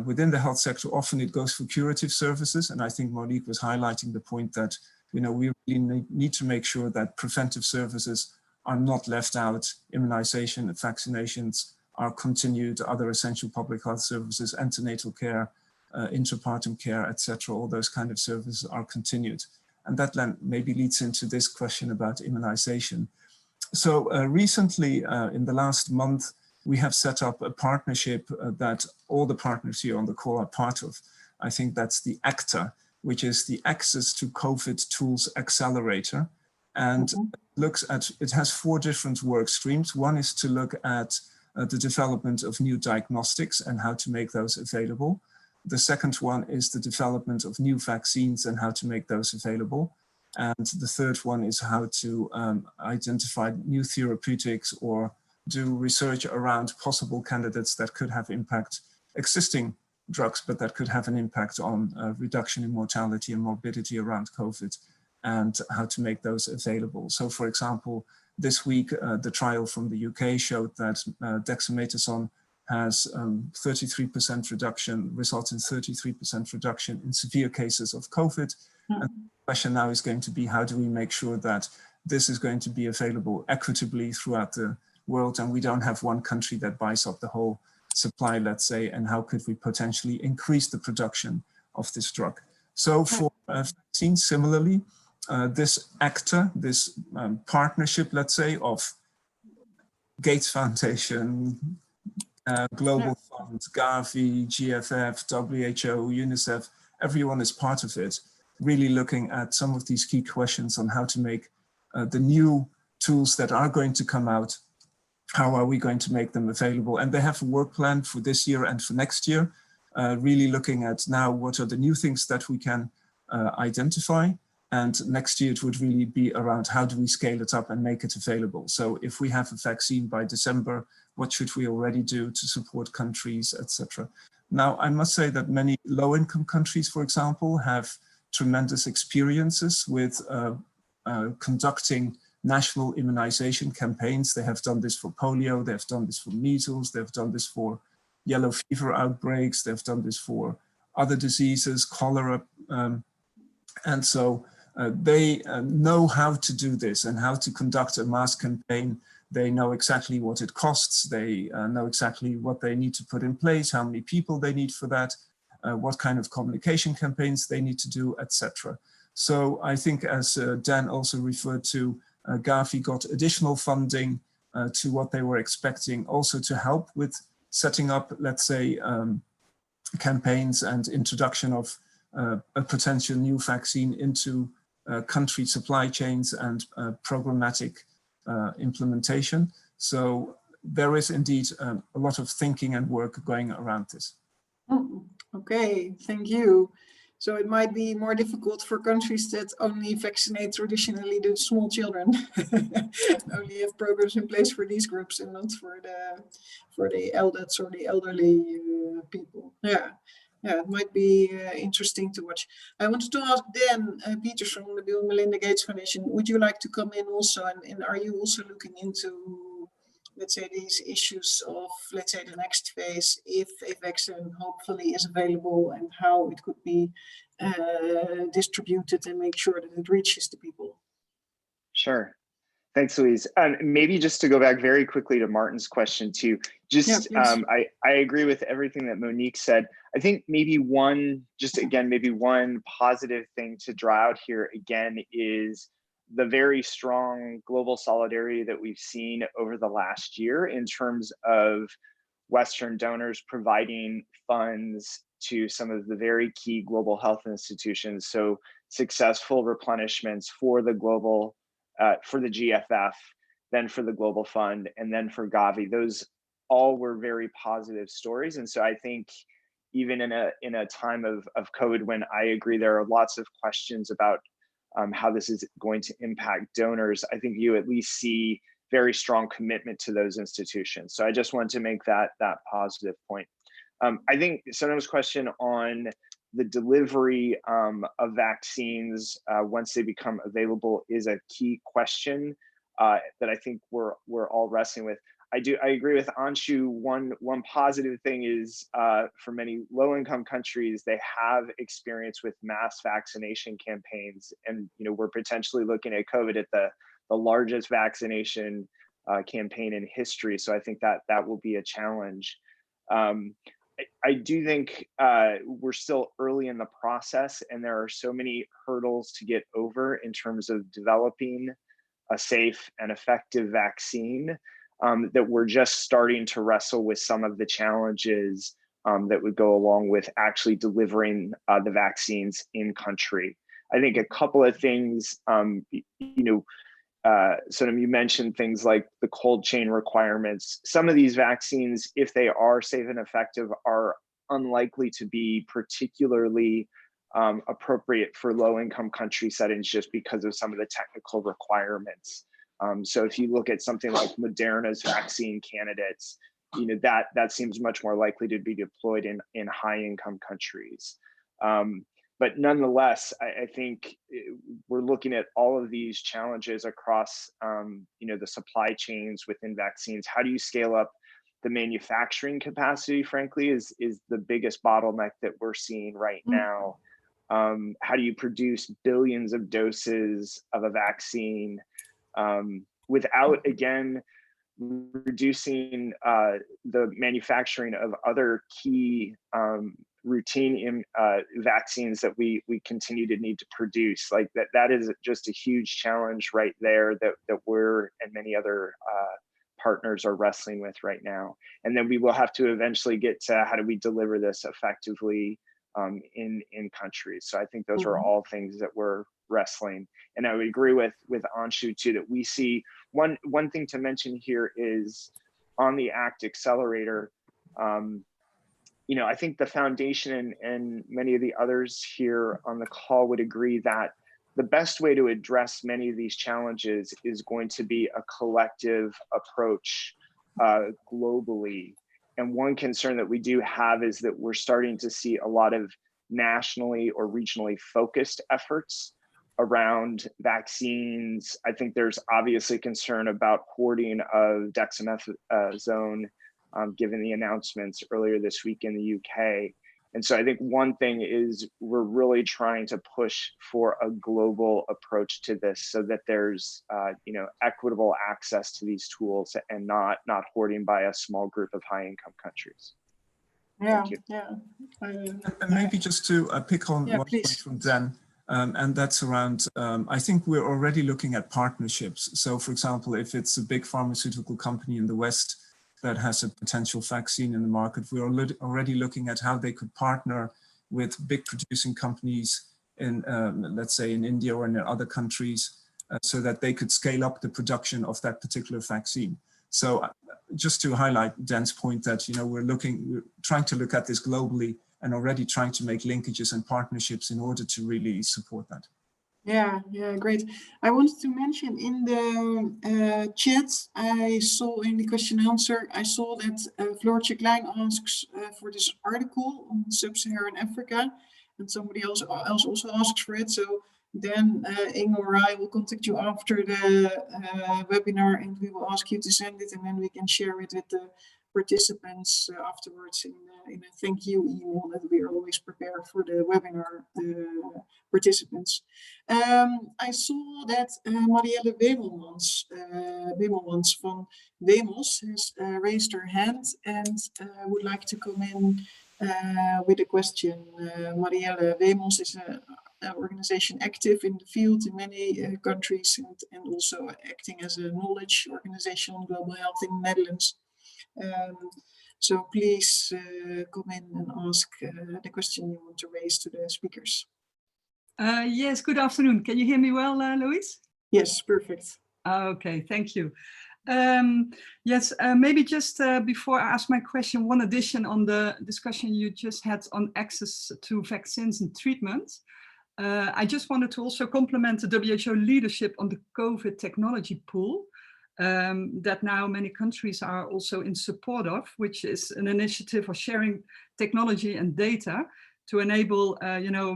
within the health sector, often it goes for curative services. And I think Monique was highlighting the point that we really need to make sure that preventive services are not left out. Immunization and vaccinations are continued, other essential public health services, antenatal care, interpartum care, etc. All those kind of services are continued. And that maybe leads into this question about immunization. So recently, in the last month, we have set up a partnership that all the partners here on the call are part of. I think that's the ACTA, which is the Access to COVID Tools Accelerator. And it has 4 different work streams. One is to look at the development of new diagnostics and how to make those available. The second one is the development of new vaccines and how to make those available. And the third one is how to identify new therapeutics or do research around possible candidates that could have impact, existing drugs, but that could have an impact on reduction in mortality and morbidity around COVID, and how to make those available. So for example, this week, the trial from the UK showed that dexamethasone has 33% reduction, results in 33% reduction in severe cases of COVID. And the question now is going to be, how do we make sure that this is going to be available equitably throughout the world, and we don't have one country that buys up the whole supply, let's say, and how could we potentially increase the production of this drug? So for vaccines, similarly, this ACTA, this partnership, let's say, of Gates Foundation, Global Fund, Gavi, GFF, WHO, UNICEF, everyone is part of it, really looking at some of these key questions on how to make the new tools that are going to come out, how are we going to make them available? And they have a work plan for this year and for next year, really looking at now what are the new things that we can identify. And next year it would really be around how do we scale it up and make it available. So if we have a vaccine by December, what should we already do to support countries, etc. Now, I must say that many low-income countries, for example, have tremendous experiences with conducting national immunization campaigns. They have done this for polio, they've done this for measles, they've done this for yellow fever outbreaks, they've done this for other diseases, cholera. And so they know how to do this and how to conduct a mass campaign. They know exactly what it costs. They know exactly what they need to put in place, how many people they need for that, what kind of communication campaigns they need to do, etc. So I think, as Dan also referred to, Gavi got additional funding to what they were expecting, also to help with setting up, let's say, campaigns and introduction of a potential new vaccine into country supply chains and programmatic implementation. So there is indeed a lot of thinking and work going around this. Okay, thank you. So it might be more difficult for countries that only vaccinate traditionally the small children, only have programs in place for these groups and not for the elders or the elderly people. Yeah, it might be interesting to watch. I wanted to ask Dan Peters from the Bill and Melinda Gates Foundation, would you like to come in also? And are you also looking into, let's say, these issues of, let's say, the next phase, if a vaccine hopefully is available, and how it could be distributed and make sure that it reaches the people? Sure. Thanks, Louise. Maybe just to go back very quickly to Martin's question too, just I agree with everything that Monique said. I think maybe one positive thing to draw out here again is the very strong global solidarity that we've seen over the last year in terms of Western donors providing funds to some of the very key global health institutions. So successful replenishments for the global, for the GFF, then for the Global Fund, and then for Gavi. Those all were very positive stories. And so I think even in a time of COVID, when I agree there are lots of questions about how this is going to impact donors, I think you at least see very strong commitment to those institutions. So I just wanted to make that positive point. I think Sonam's question on the delivery of vaccines once they become available is a key question that I think we're all wrestling with. I agree with Anshu. One positive thing is for many low-income countries, they have experience with mass vaccination campaigns, and we're potentially looking at COVID at the largest vaccination campaign in history. So I think that will be a challenge. I do think we're still early in the process, and there are so many hurdles to get over in terms of developing a safe and effective vaccine that we're just starting to wrestle with some of the challenges that would go along with actually delivering the vaccines in country. I think a couple of things, Sonam, you mentioned things like the cold chain requirements. Some of these vaccines, if they are safe and effective, are unlikely to be particularly appropriate for low-income country settings just because of some of the technical requirements. So if you look at something like Moderna's vaccine candidates, that seems much more likely to be deployed in high-income countries. But nonetheless, I think we're looking at all of these challenges across, the supply chains within vaccines. How do you scale up the manufacturing capacity? Frankly, is the biggest bottleneck that we're seeing right now. How do you produce billions of doses of a vaccine without, again, reducing the manufacturing of other key routine vaccines that we continue to need to produce? Like that is just a huge challenge right there that we're and many other partners are wrestling with right now. And then we will have to eventually get to how do we deliver this effectively in countries. So I think those are all things that we're wrestling. And I would agree with Anshu too, that we see one thing to mention here is on the ACT Accelerator. I think the foundation and many of the others here on the call would agree that the best way to address many of these challenges is going to be a collective approach globally. And one concern that we do have is that we're starting to see a lot of nationally or regionally focused efforts around vaccines. I think there's obviously concern about hoarding of dexamethasone, given the announcements earlier this week in the UK. And so I think one thing is we're really trying to push for a global approach to this so that there's equitable access to these tools and not hoarding by a small group of high-income countries. Yeah, Thank you. yeah. And maybe just to pick on one point from Dan, and that's around, I think we're already looking at partnerships. So for example, if it's a big pharmaceutical company in the West that has a potential vaccine in the market, we're already looking at how they could partner with big producing companies in, let's say, in India or in other countries, so that they could scale up the production of that particular vaccine. So just to highlight Dan's point that we're trying to look at this globally and already trying to make linkages and partnerships in order to really support that. Yeah, great. I wanted to mention in the chat, I saw in the question and answer, I saw that Floortje Klein asks for this article on Sub-Saharan Africa, and somebody else also asks for it. So then Inge or I will contact you after the webinar, and we will ask you to send it, and then we can share it with the participants afterwards in a thank you email that we always prepare for the webinar participants. I saw that Marielle Wemelmans from Wemos has raised her hand and would like to come in with a question. Marielle Wemels is an organization active in the field in many countries and also acting as a knowledge organization on global health in the Netherlands. So please come in and ask the question you want to raise to the speakers. Yes, good afternoon. Can you hear me well, Louise? Yes, perfect. Okay, thank you. Yes, maybe just before I ask my question, one addition on the discussion you just had on access to vaccines and treatments. I just wanted to also compliment the WHO leadership on the COVID technology pool that now many countries are also in support of, which is an initiative of sharing technology and data to enable,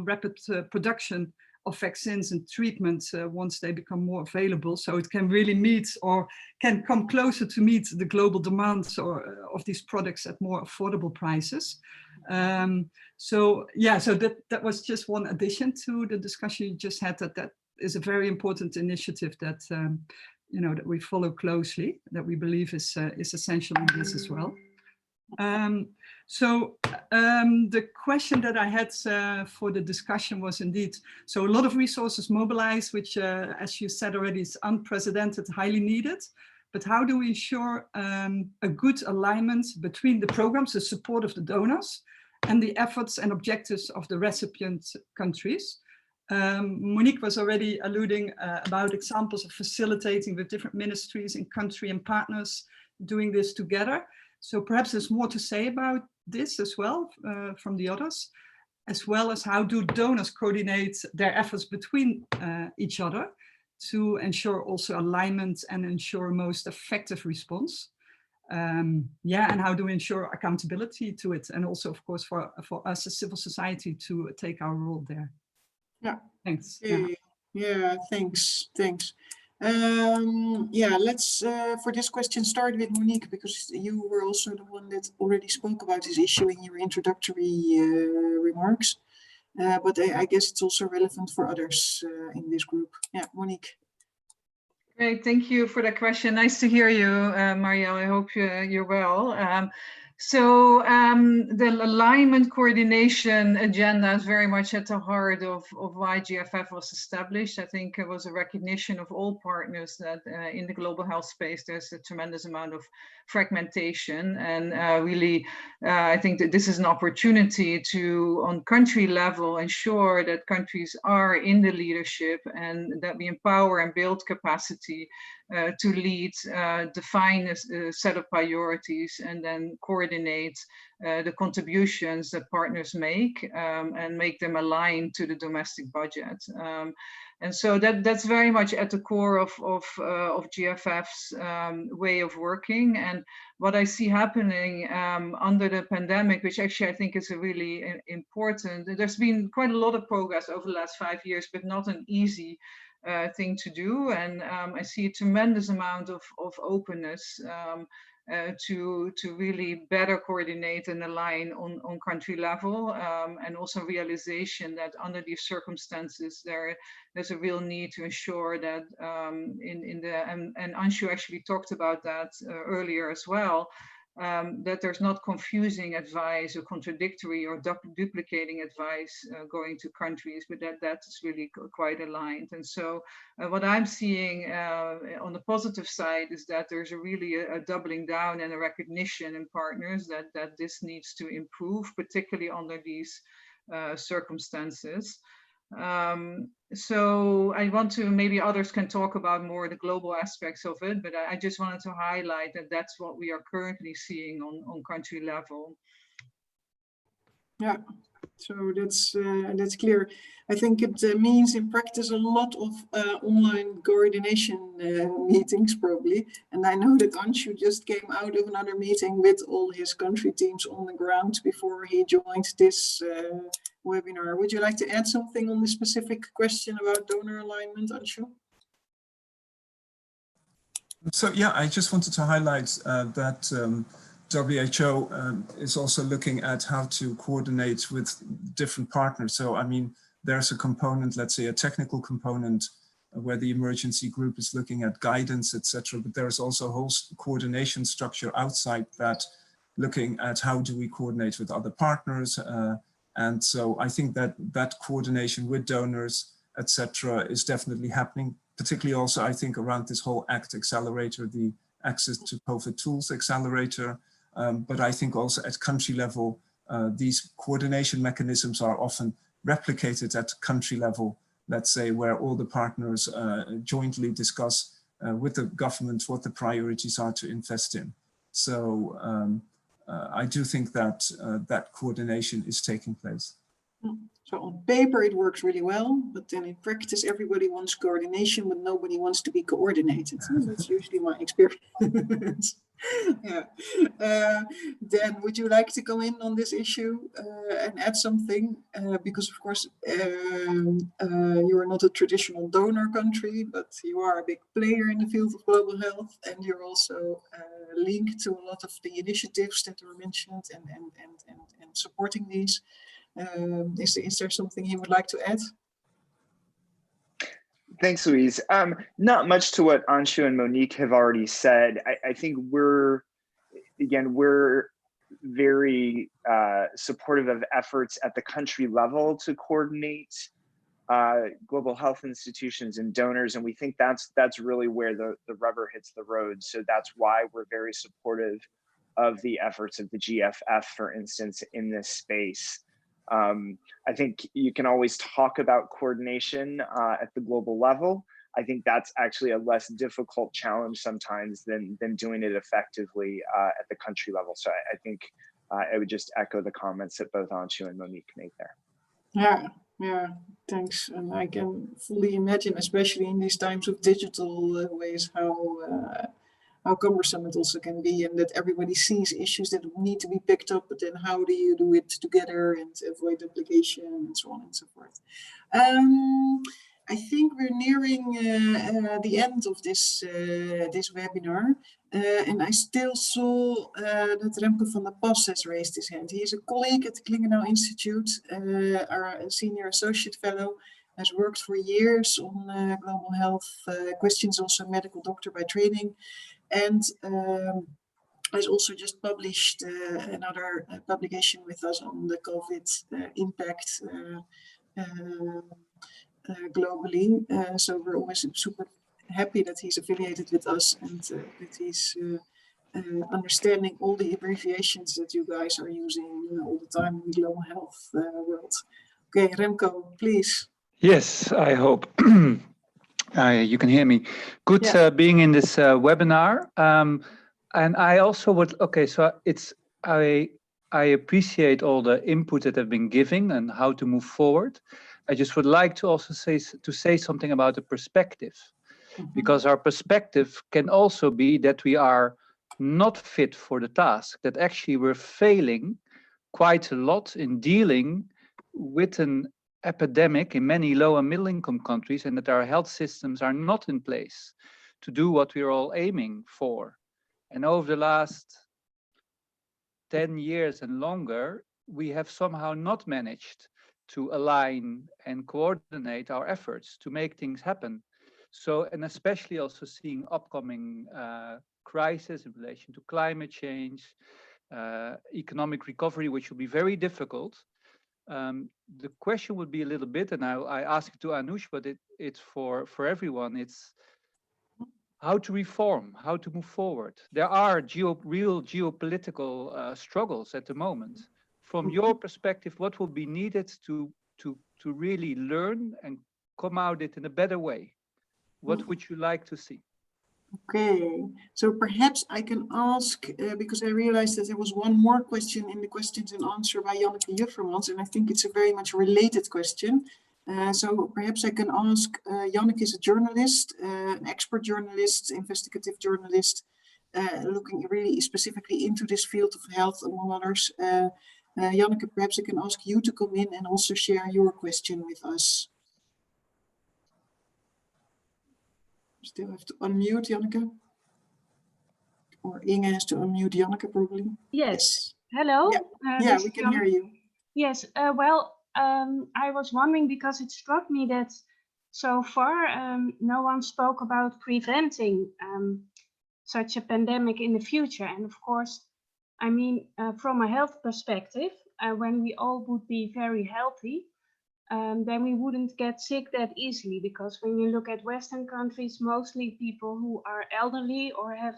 rapid production of vaccines and treatments once they become more available, so it can really meet or can come closer to meet the global demands of these products at more affordable prices. So that was just one addition to the discussion you just had. That is a very important initiative that that we follow closely, that we believe is essential in this as well. The question that I had for the discussion was indeed, so a lot of resources mobilized, which as you said already is unprecedented, highly needed. But how do we ensure a good alignment between the programs, the support of the donors, and the efforts and objectives of the recipient countries? Monique was already alluding about examples of facilitating with different ministries in country and partners doing this together. So perhaps there's more to say about this as well from the others, as well as how do donors coordinate their efforts between each other to ensure also alignment and ensure most effective response. And how do we ensure accountability to it, and also of course for us as civil society to take our role there. Yeah. Thanks. Yeah, thanks. Let's for this question start with Monique, because you were also the one that already spoke about this issue in your introductory remarks. But I guess it's also relevant for others in this group. Yeah, Monique. Great, thank you for that question. Nice to hear you, Marielle. I hope you're well. The alignment coordination agenda is very much at the heart of why GFF was established. I think it was a recognition of all partners that in the global health space, there's a tremendous amount of fragmentation. And I think that this is an opportunity to, on country level, ensure that countries are in the leadership and that we empower and build capacity to lead, define a set of priorities, and then coordinate the contributions that partners make and make them align to the domestic budget. And so that's very much at the core of GFF's way of working. And what I see happening under the pandemic, which actually I think is a really important, there's been quite a lot of progress over the last 5 years, but not an easy thing to do. And I see a tremendous amount of openness to really better coordinate and align on country level, and also realization that under these circumstances there's a real need to ensure that and Anshu actually talked about that earlier as well, that there's not confusing advice or contradictory or duplicating advice going to countries, but that is really quite aligned. And so what I'm seeing on the positive side is that there's a doubling down and a recognition in partners that this needs to improve, particularly under these circumstances. So I want to, maybe others can talk about more the global aspects of it, but I just wanted to highlight that that's what we are currently seeing on country level. Yeah, so that's clear. I think it means in practice a lot of online coordination meetings probably. And I know that Anshu just came out of another meeting with all his country teams on the ground before he joined this webinar. Would you like to add something on the specific question about donor alignment, Anshu? So yeah, I just wanted to highlight that WHO is also looking at how to coordinate with different partners. So I mean, there's a component, let's say a technical component, where the emergency group is looking at guidance, etc. But there's also a whole coordination structure outside that, looking at how do we coordinate with other partners. And so I think that that coordination with donors, etc., is definitely happening. Particularly also, I think, around this whole ACT accelerator, the Access to COVID Tools accelerator. But I think also at country level, these coordination mechanisms are often replicated at country level, let's say, where all the partners jointly discuss with the government what the priorities are to invest in. So I do think that that coordination is taking place. So on paper, it works really well, but then in practice, everybody wants coordination, but nobody wants to be coordinated. That's usually my experience. Yeah. Dan, would you like to come in on this issue and add something? Because of course, you are not a traditional donor country, but you are a big player in the field of global health, and you're also linked to a lot of the initiatives that were mentioned and supporting these. Is there something you would like to add? Thanks, Louise. Not much to what Anshu and Monique have already said. I think we're very supportive of efforts at the country level to coordinate global health institutions and donors, and we think that's really where the rubber hits the road. So that's why we're very supportive of the efforts of the GFF, for instance, in this space. I think you can always talk about coordination at the global level. I think that's actually a less difficult challenge sometimes than doing it effectively at the country level. So I think I would just echo the comments that both Anshu and Monique made there. Yeah, thanks. And I can fully imagine, especially in these times of digital ways, how cumbersome it also can be, and that everybody sees issues that need to be picked up, but then how do you do it together and avoid duplication and so on and so forth. I think we're nearing the end of this webinar, and I still saw that Remco van der Pas has raised his hand. He is a colleague at the Klingendahl Institute, our senior associate fellow, has worked for years on global health questions, also a medical doctor by training, and has also just published another publication with us on the COVID impact globally. So we're always super happy that he's affiliated with us and that he's understanding all the abbreviations that you guys are using all the time in the global health world. Okay, Remco, please. Yes, I hope you can hear me. Good being in this webinar. And I also would, so I appreciate all the input that have been given and how to move forward. I just would like to also say something about the perspective, because our perspective can also be that we are not fit for the task, that actually we're failing quite a lot in dealing with an epidemic in many low and middle income countries, and that our health systems are not in place to do what we're all aiming for. And over the last 10 years and longer, we have somehow not managed to align and coordinate our efforts to make things happen. So, and especially also seeing upcoming crises in relation to climate change, economic recovery, which will be very difficult. The question would be a little bit, and I ask it to Anush, but it's for everyone. It's how to reform, how to move forward. There are real geopolitical struggles at the moment. From your perspective, what will be needed to really learn and come out it in a better way? What would you like to see? Okay, so perhaps I can ask, because I realized that there was one more question in the questions and answer by Janneke Juffermans, and I think it's a very much related question. So perhaps I can ask, Janneke is a journalist, an expert journalist, investigative journalist, looking really specifically into this field of health, among others. Janneke, perhaps I can ask you to come in and also share your question with us. Still have to unmute Janneke. Or Inge has to unmute Janneke probably. Yes. Hello. Yeah, we can hear you. Yes. I was wondering because it struck me that so far no one spoke about preventing such a pandemic in the future. And of course, I mean, from a health perspective, when we all would be very healthy, then we wouldn't get sick that easily, because when you look at Western countries, mostly people who are elderly or have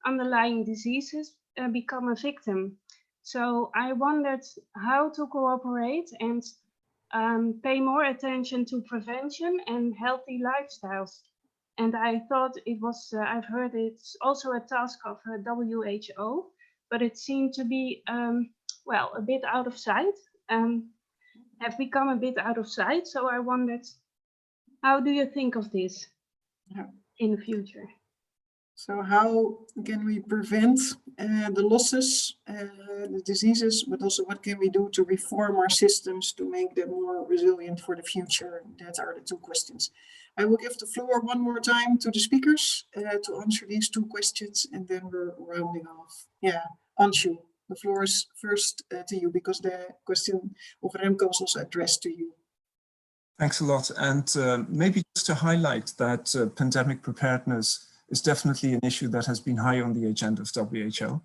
underlying diseases become a victim. So I wondered how to cooperate and pay more attention to prevention and healthy lifestyles. And I thought it was, I've heard it's also a task of WHO, but it seemed to be, well, a bit out of sight. Have become a bit out of sight. So I wondered, how do you think of this in the future? So how can we prevent the losses, the diseases, but also what can we do to reform our systems to make them more resilient for the future? That are the two questions. I will give the floor one more time to the speakers to answer these two questions, and then we're rounding off. Yeah, Anshu, the floor is first to you, because the question of Remco was also addressed to you. Thanks a lot. And maybe just to highlight that pandemic preparedness is definitely an issue that has been high on the agenda of WHO.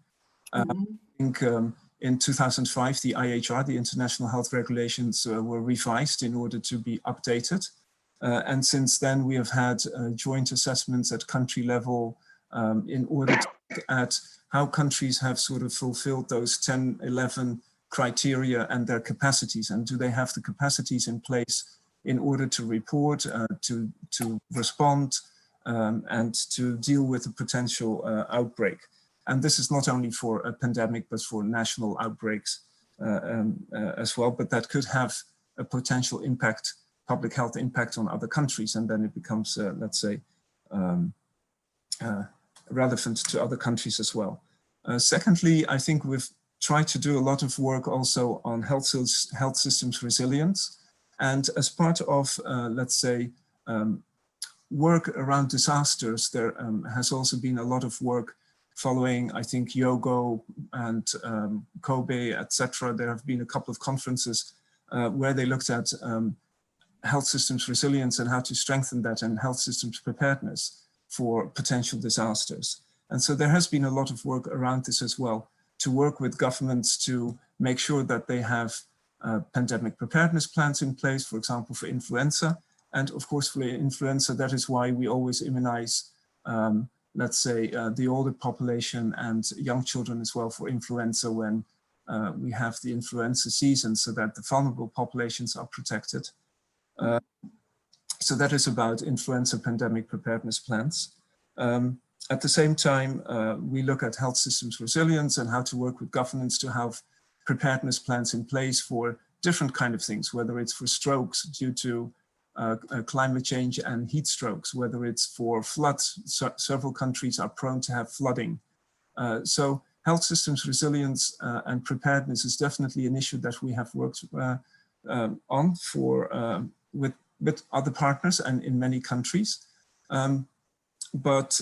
I think in 2005, the IHR, the International Health Regulations, were revised in order to be updated. And since then, we have had joint assessments at country level in order to look at how countries have sort of fulfilled those 10, 11 criteria and their capacities, and do they have the capacities in place in order to report, to respond, and to deal with a potential outbreak. And this is not only for a pandemic, but for national outbreaks as well, but that could have a potential impact, public health impact on other countries, and then it becomes, let's say, relevant to other countries as well. Secondly, I think we've tried to do a lot of work also on health systems resilience. And as part of, let's say, work around disasters, there has also been a lot of work following, I think, Yogo and Kobe, etc. There have been a couple of conferences where they looked at health systems resilience and how to strengthen that, and health systems preparedness for potential disasters. And so there has been a lot of work around this as well, to work with governments to make sure that they have pandemic preparedness plans in place, for example, for influenza. And of course, for influenza, that is why we always immunize, let's say, the older population and young children as well for influenza when we have the influenza season, so that the vulnerable populations are protected. So that is about influenza pandemic preparedness plans. At the same time, we look at health systems resilience and how to work with governments to have preparedness plans in place for different kind of things, whether it's for strokes due to climate change and heat strokes, whether it's for floods. Several countries are prone to have flooding. So health systems resilience and preparedness is definitely an issue that we have worked on for with other partners and in many countries. But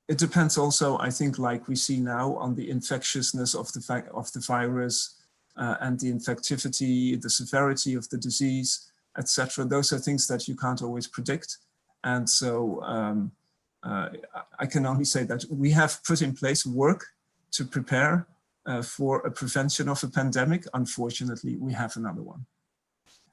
it depends also, I think, like we see now, on the infectiousness of the virus and the infectivity, the severity of the disease, etc. Those are things that you can't always predict. And so I can only say that we have put in place work to prepare for a prevention of a pandemic. Unfortunately, we have another one.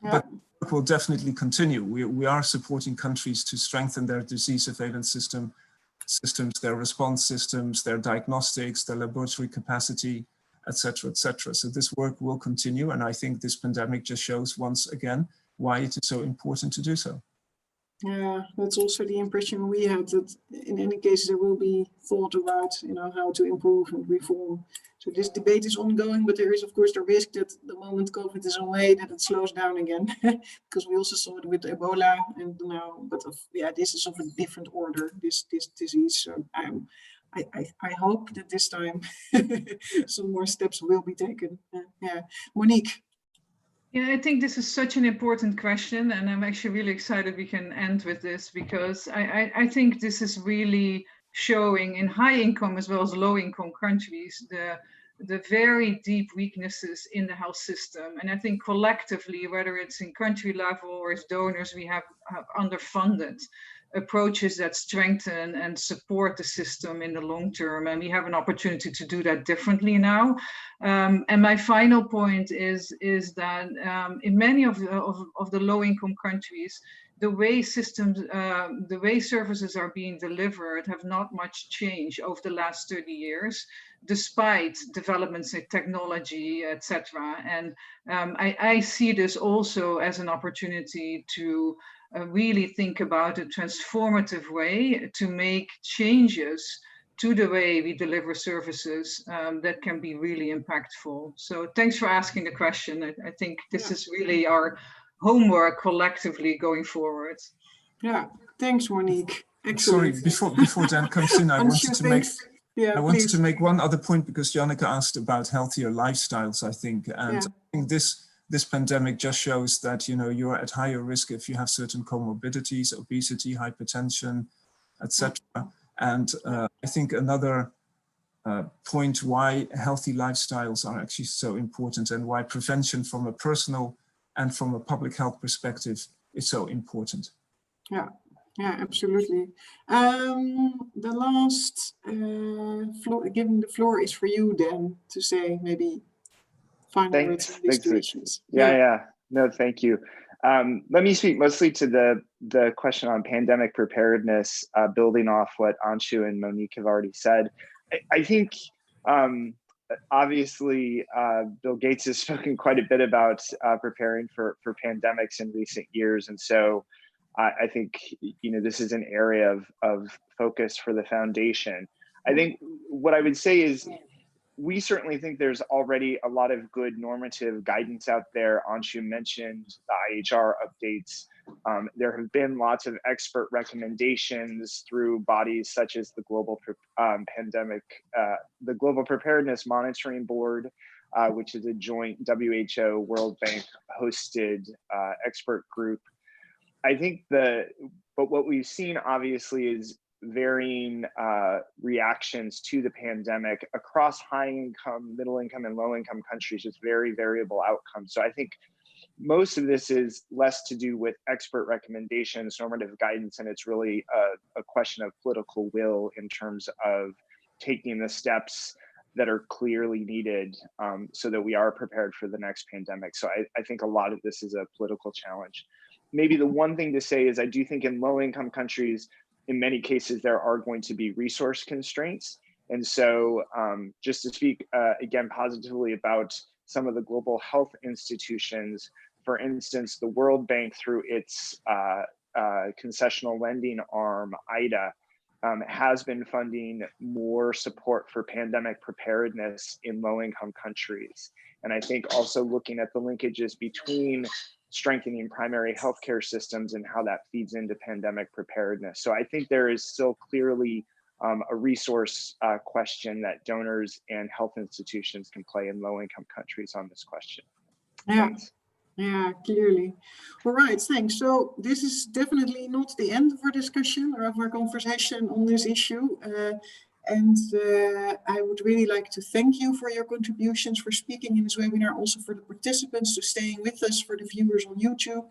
Yeah. But work will definitely continue. We are supporting countries to strengthen their disease surveillance systems, their response systems, their diagnostics, their laboratory capacity, etc., etc. So this work will continue, and I think this pandemic just shows once again why it is so important to do so. Yeah, that's also the impression we had, that in any case there will be thought about, how to improve and reform. So this debate is ongoing, but there is of course the risk that the moment COVID is away, that it slows down again, because we also saw it with Ebola, and now, but this is of a different order, this disease. So I hope that this time some more steps will be taken. Yeah, Monique. Yeah, I think this is such an important question, and I'm actually really excited we can end with this, because I think this is really showing in high income as well as low income countries the very deep weaknesses in the health system. And I think collectively, whether it's in country level or as donors, we have underfunded approaches that strengthen and support the system in the long term, and we have an opportunity to do that differently now. And my final point is that in many of the low-income countries, the way services are being delivered have not much changed over the last 30 years, despite developments in technology, etc. And I see this also as an opportunity to really think about a transformative way to make changes to the way we deliver services that can be really impactful. So thanks for asking the question. I think this is really our homework collectively going forward. Yeah, thanks, Monique. Excellent. Sorry, before Dan comes in, I wanted to make one other point, because Janneke asked about healthier lifestyles, I think. And I think this pandemic just shows that, you're at higher risk if you have certain comorbidities, obesity, hypertension, etc. And I think another point why healthy lifestyles are actually so important, and why prevention from a personal and from a public health perspective is so important. Yeah, absolutely. The last giving the floor is for you, Dan, to say maybe final words on these two issues. Yeah. No, thank you. Let me speak mostly to the question on pandemic preparedness, building off what Anshu and Monique have already said. I think obviously Bill Gates has spoken quite a bit about preparing for pandemics in recent years, and so I think this is an area of focus for the foundation. I think what I would say is, we certainly think there's already a lot of good normative guidance out there. Anshu mentioned the IHR updates. There have been lots of expert recommendations through bodies such as the Global Preparedness Monitoring Board, which is a joint WHO World Bank hosted expert group. I think but what we've seen obviously is varying reactions to the pandemic across high income, middle income, and low income countries, just very variable outcomes. So I think most of this is less to do with expert recommendations, normative guidance, and it's really a question of political will in terms of taking the steps that are clearly needed so that we are prepared for the next pandemic. So I think a lot of this is a political challenge. Maybe the one thing to say is, I do think in low income countries, in many cases, there are going to be resource constraints. And so just to speak again positively about some of the global health institutions, for instance, the World Bank through its concessional lending arm, IDA, has been funding more support for pandemic preparedness in low-income countries. And I think also looking at the linkages between strengthening primary healthcare systems and how that feeds into pandemic preparedness. So I think there is still clearly a resource question that donors and health institutions can play in low-income countries on this question. Yeah. Thanks. Yeah, clearly. All right, thanks. So this is definitely not the end of our discussion or of our conversation on this issue. And I would really like to thank you for your contributions, for speaking in this webinar, also for the participants to staying with us, for the viewers on YouTube.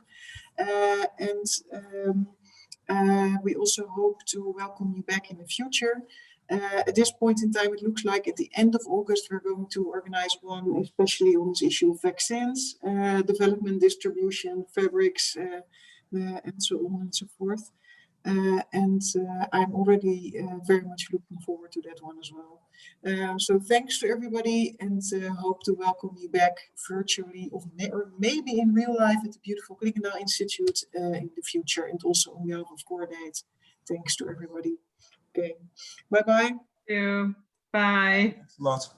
We also hope to welcome you back in the future. At this point in time, it looks like at the end of August, we're going to organize one, especially on this issue of vaccines, development, distribution, fabrics, and so on and so forth. And and I'm already very much looking forward to that one as well. So thanks to everybody, and hope to welcome you back virtually or maybe in real life at the beautiful Klingendaal Institute in the future, and also on behalf of Cordaid. Thanks to everybody. Okay, bye-bye. Thank you. Bye. Thanks a lot.